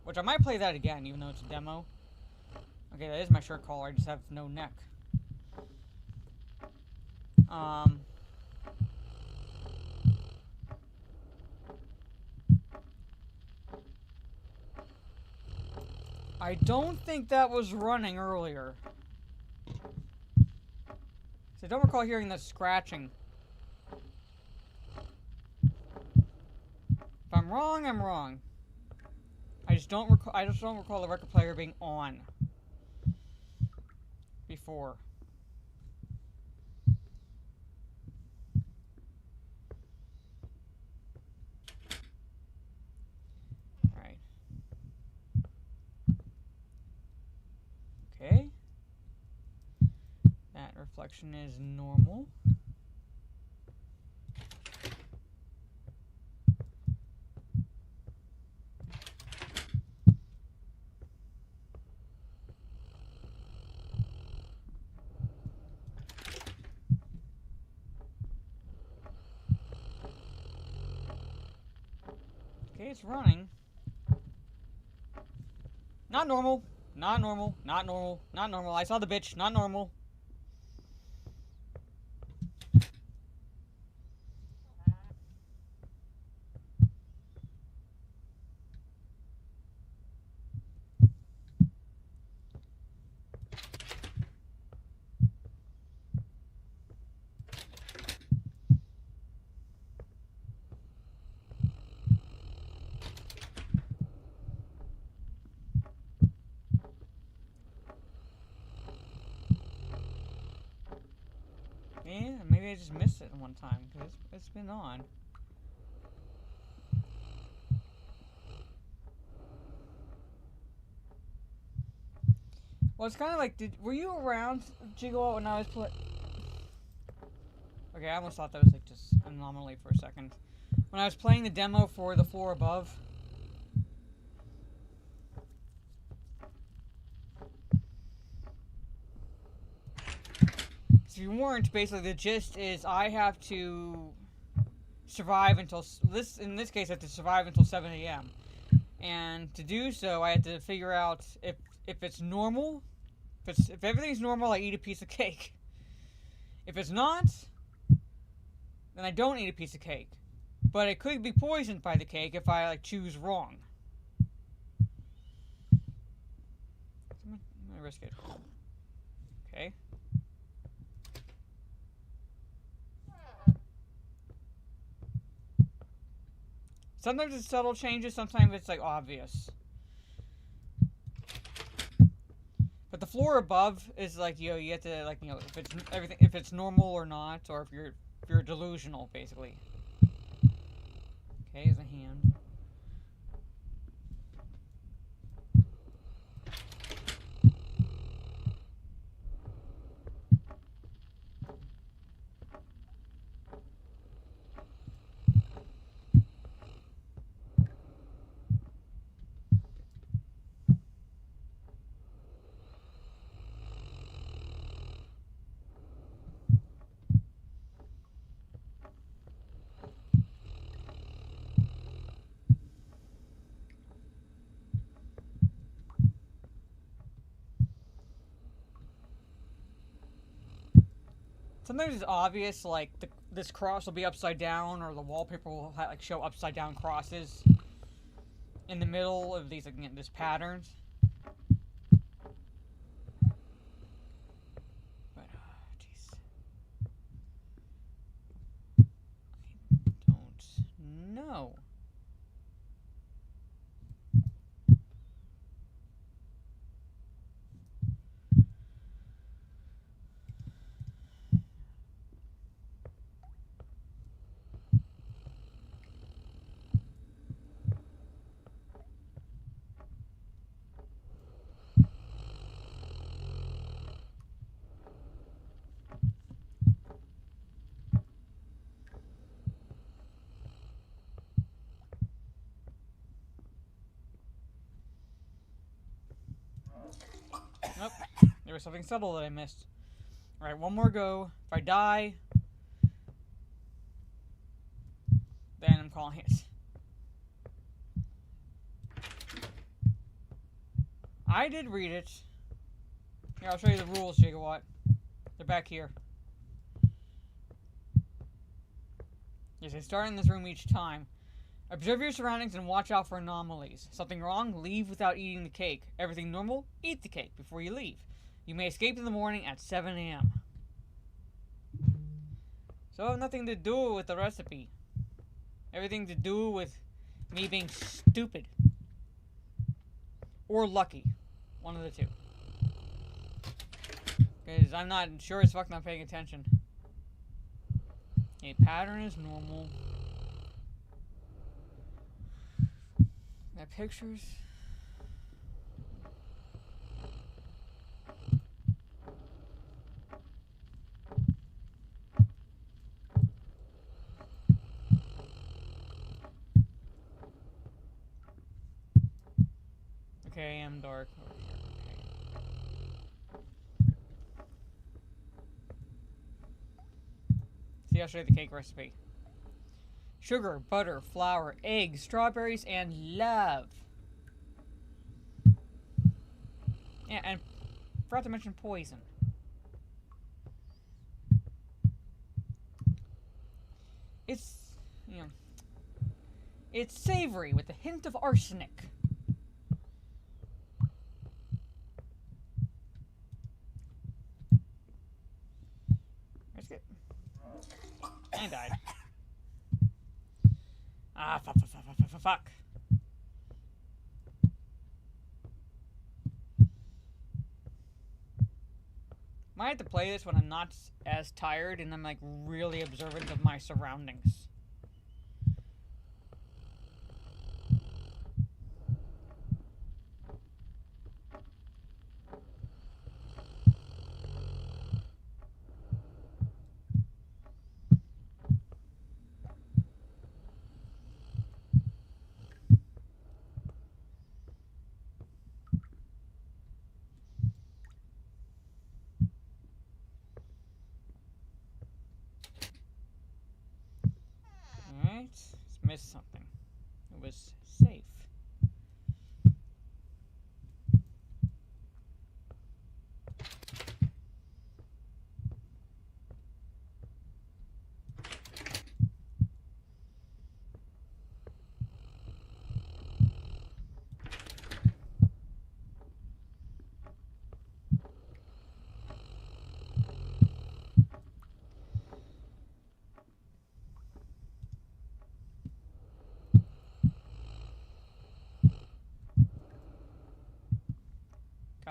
which I might play that again, even though it's a demo. Okay, that is my shirt collar, I just have no neck. I don't think that was running earlier. So I don't recall hearing the scratching. If I'm wrong, I'm wrong. I just don't recall the record player being on before. Alright. Okay. That reflection is normal. Okay, it's running. Not normal. Not normal. Not normal. Not normal. I saw the bitch. Not normal. Yeah, maybe I just missed it one time, because it's been on. Well, it's kind of like, were you around, Jiggle, when I was Okay, I almost thought that was like just an anomaly for a second. When I was playing the demo for the floor above. If you weren't, basically the gist is I have to survive until in this case I have to survive until 7 a.m. And to do so, I have to figure out if it's normal. If everything's normal, I eat a piece of cake. If it's not, then I don't eat a piece of cake. But it could be poisoned by the cake if I choose wrong. I'm gonna risk it. Okay. Sometimes it's subtle changes, sometimes it's like obvious. But the floor above is like, you have to like, if it's everything, if it's normal or not, or if you're delusional, basically. Okay, there's a hand. Sometimes it's obvious, like this cross will be upside down, or the wallpaper will like show upside down crosses in the middle of these, again, this patterns. But jeez, I don't know. Nope, there was something subtle that I missed. Alright, one more go. If I die, then I'm calling it. I did read it. Here, I'll show you the rules, Gigawatt. They're back here. Yes, they start in this room each time. Observe your surroundings and watch out for anomalies. Something wrong? Leave without eating the cake. Everything normal? Eat the cake before you leave. You may escape in the morning at 7 a.m. So I have nothing to do with the recipe. Everything to do with me being stupid. Or lucky. One of the two. Because I'm not sure as fuck not paying attention. A pattern is normal. That pictures. Okay, I'm dark. See, I'll show you the cake recipe. Sugar, butter, flour, eggs, strawberries, and love. Yeah, and forgot to mention poison. It's, it's savory with a hint of arsenic. Let's get. And died. Ah, fuck. Might have to play this when I'm not as tired and I'm like really observant of my surroundings. Alright, let's miss something. It was safe.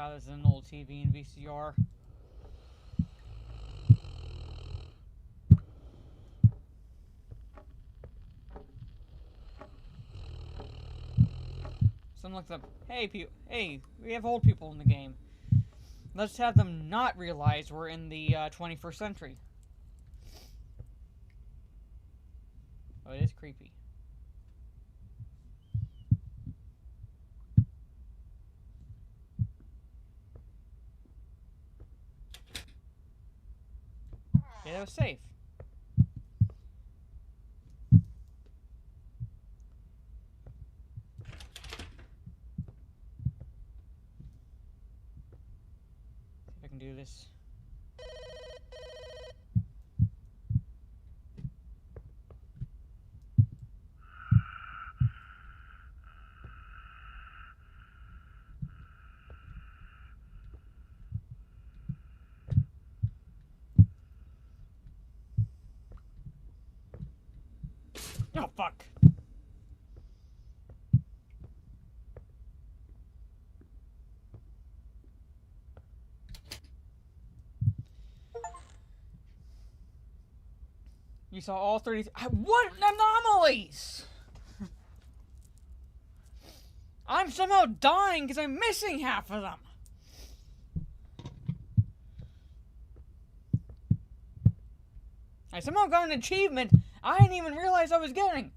God, this is an old TV and VCR. Someone looks up, hey, we have old people in the game. Let's have them not realize we're in the 21st century. Oh, it is creepy. Yeah, that was safe. See if I can do this. Oh, fuck. You saw all 30... What anomalies? I'm somehow dying because I'm missing half of them. I somehow got an achievement I didn't even realize I was getting.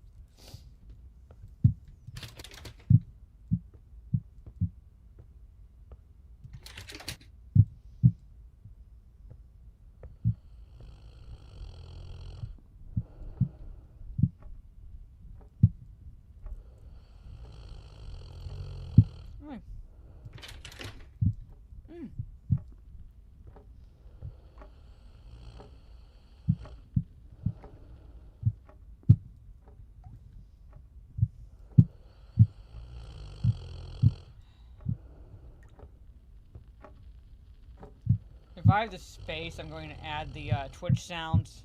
If I have the space, I'm going to add the Twitch sounds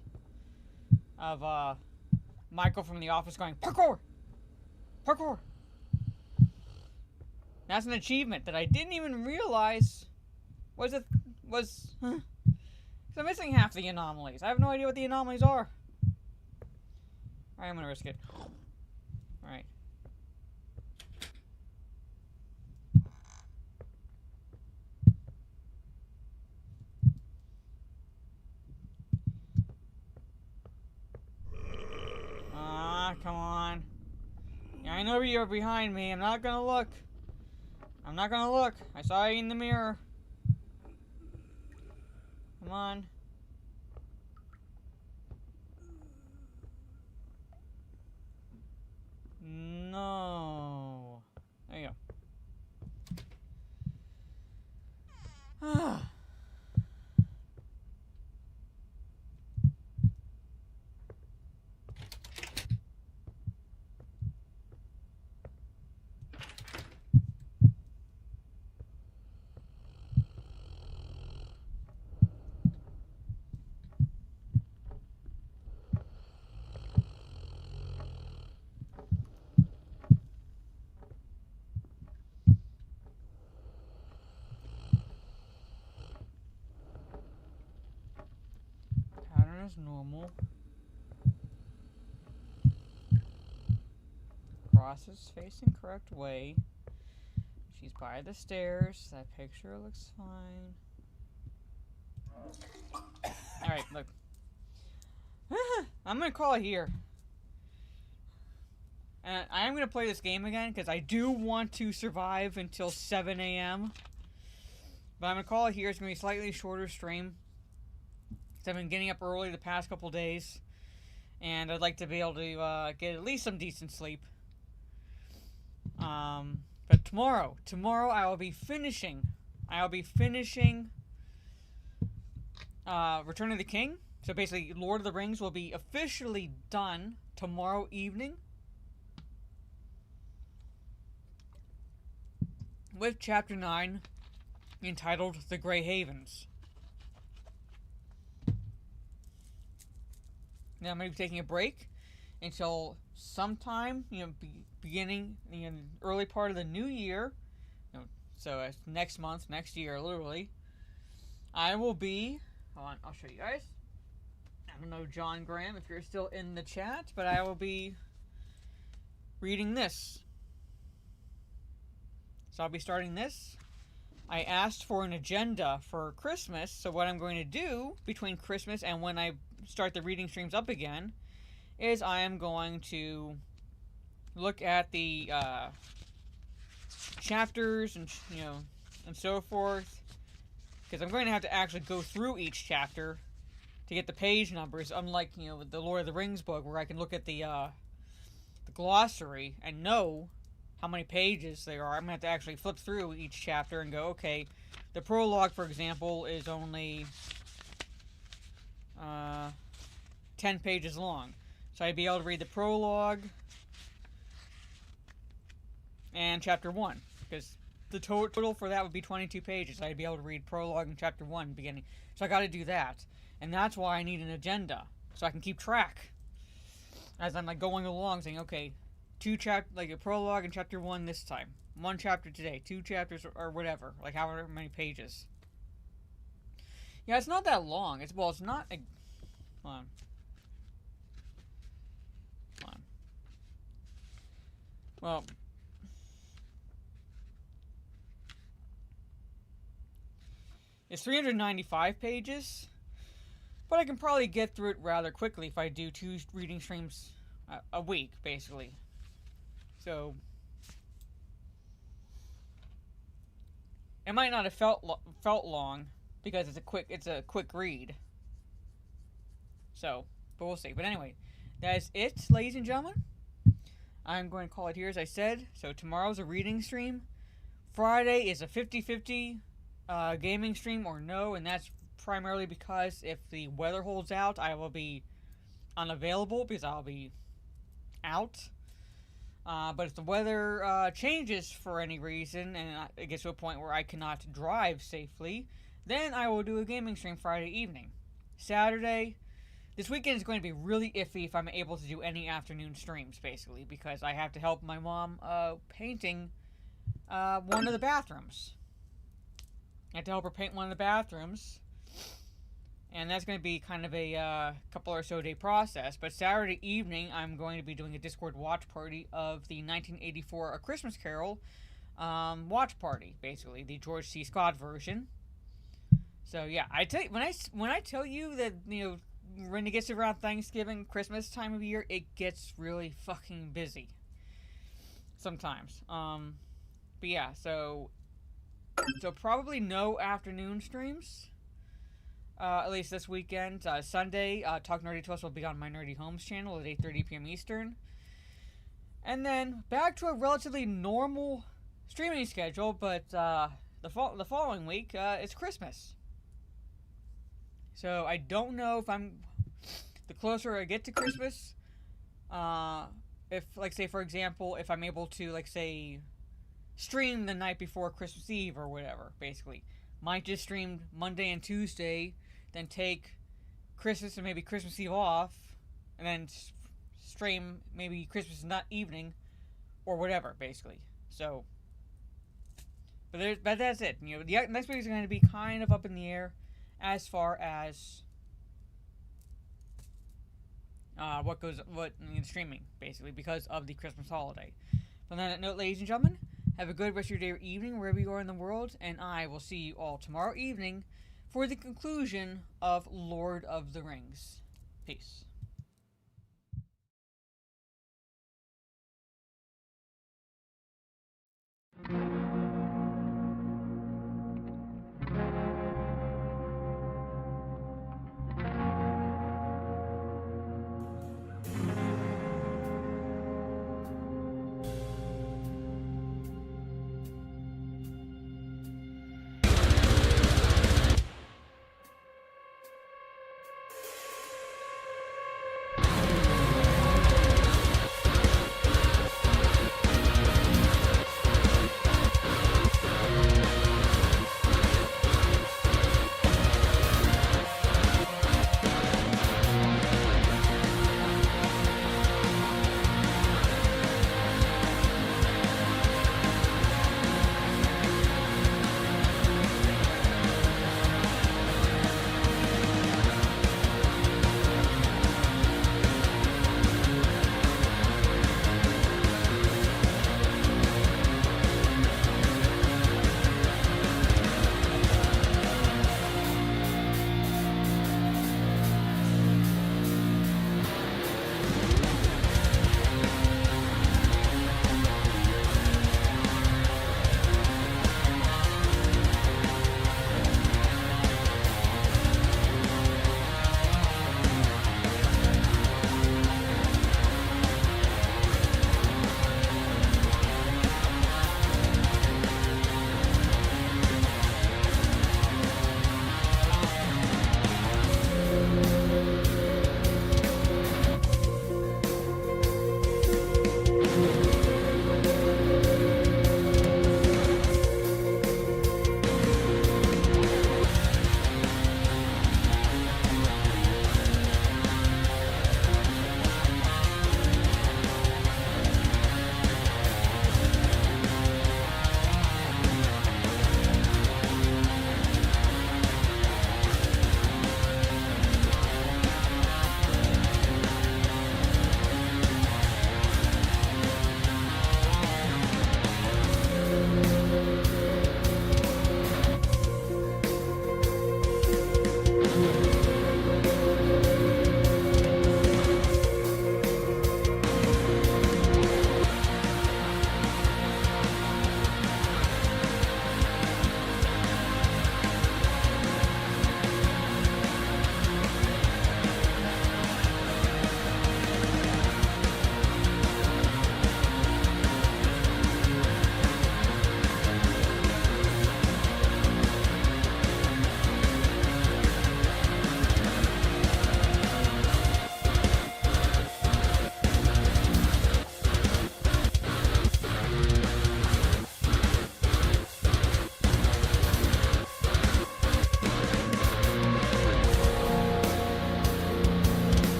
of Michael from The Office going, parkour! Parkour! That's an achievement that I didn't even realize was... I'm missing half the anomalies. I have no idea what the anomalies are. Alright, I'm gonna risk it. Alright. Come on. Yeah, I know you're behind me. I'm not gonna look. I'm not gonna look. I saw you in the mirror. Come on. No. There you go. Pattern is normal. Cross is facing correct way. She's by the stairs. That picture looks fine. Alright, look. I'm gonna call it here. And I am gonna play this game again because I do want to survive until 7 a.m. But I'm gonna call it here. It's gonna be a slightly shorter stream. I've been getting up early the past couple days, and I'd like to be able to get at least some decent sleep. But tomorrow I will be finishing. Return of the King. So basically, Lord of the Rings will be officially done tomorrow evening, with Chapter 9 entitled The Grey Havens. Now I'm going to be taking a break until sometime, beginning, early part of the new year, So next month, next year, literally, I will be. Hold on, I'll show you guys. I don't know, John Graham, if you're still in the chat, but I will be reading this. So I'll be starting this. I asked for an agenda for Christmas, so what I'm going to do between Christmas and when I start the reading streams up again is I am going to look at the chapters and and so forth, because I'm going to have to actually go through each chapter to get the page numbers, unlike with the Lord of the Rings book where I can look at the glossary and know how many pages there are. I'm going to have to actually flip through each chapter and go, okay, the prologue, for example, is only 10 pages long. So I'd be able to read the prologue and chapter 1, because the total for that would be 22 pages. I'd be able to read prologue and chapter 1 beginning. So I got to do that. And that's why I need an agenda, so I can keep track as I'm going along, saying, okay, a prologue and chapter 1 this time, 1 chapter today, 2 chapters or whatever, however many pages. Yeah, it's not that long. It's not. Hold on. Well, it's 395 pages, but I can probably get through it rather quickly if I do 2 reading streams a week, basically. So it might not have felt long because it's a quick read. So, but we'll see. But anyway, that is it, ladies and gentlemen. I'm going to call it here, as I said. So tomorrow's a reading stream. Friday is a 50-50 gaming stream or no, and that's primarily because if the weather holds out, I will be unavailable because I'll be out. But if the weather changes for any reason and it gets to a point where I cannot drive safely, then I will do a gaming stream Friday evening. Saturday, this weekend is going to be really iffy if I'm able to do any afternoon streams, basically, because I have to help my mom painting one of the bathrooms. I have to help her paint one of the bathrooms. And that's going to be kind of a couple or so day process. But Saturday evening, I'm going to be doing a Discord watch party of the 1984 A Christmas Carol watch party, basically the George C. Scott version. So yeah, when I tell you that when it gets around Thanksgiving, Christmas time of year, it gets really fucking busy sometimes. But yeah, so probably no afternoon streams. At least this weekend. Sunday, Talk Nerdy to Us will be on my Nerdy Homes channel at 8:30 p.m. Eastern. And then back to a relatively normal streaming schedule, but the following week, it's Christmas. So I don't know if the closer I get to Christmas, if, say, for example, if I'm able to, say, stream the night before Christmas Eve or whatever, basically. Might just stream Monday and Tuesday, then take Christmas and maybe Christmas Eve off, and then stream maybe Christmas evening, or whatever, basically. So, but that's it. The next week is going to be kind of up in the air as far as what in streaming, basically, because of the Christmas holiday. But on that note, ladies and gentlemen, have a good rest of your day or evening wherever you are in the world, and I will see you all tomorrow evening for the conclusion of Lord of the Rings. Peace.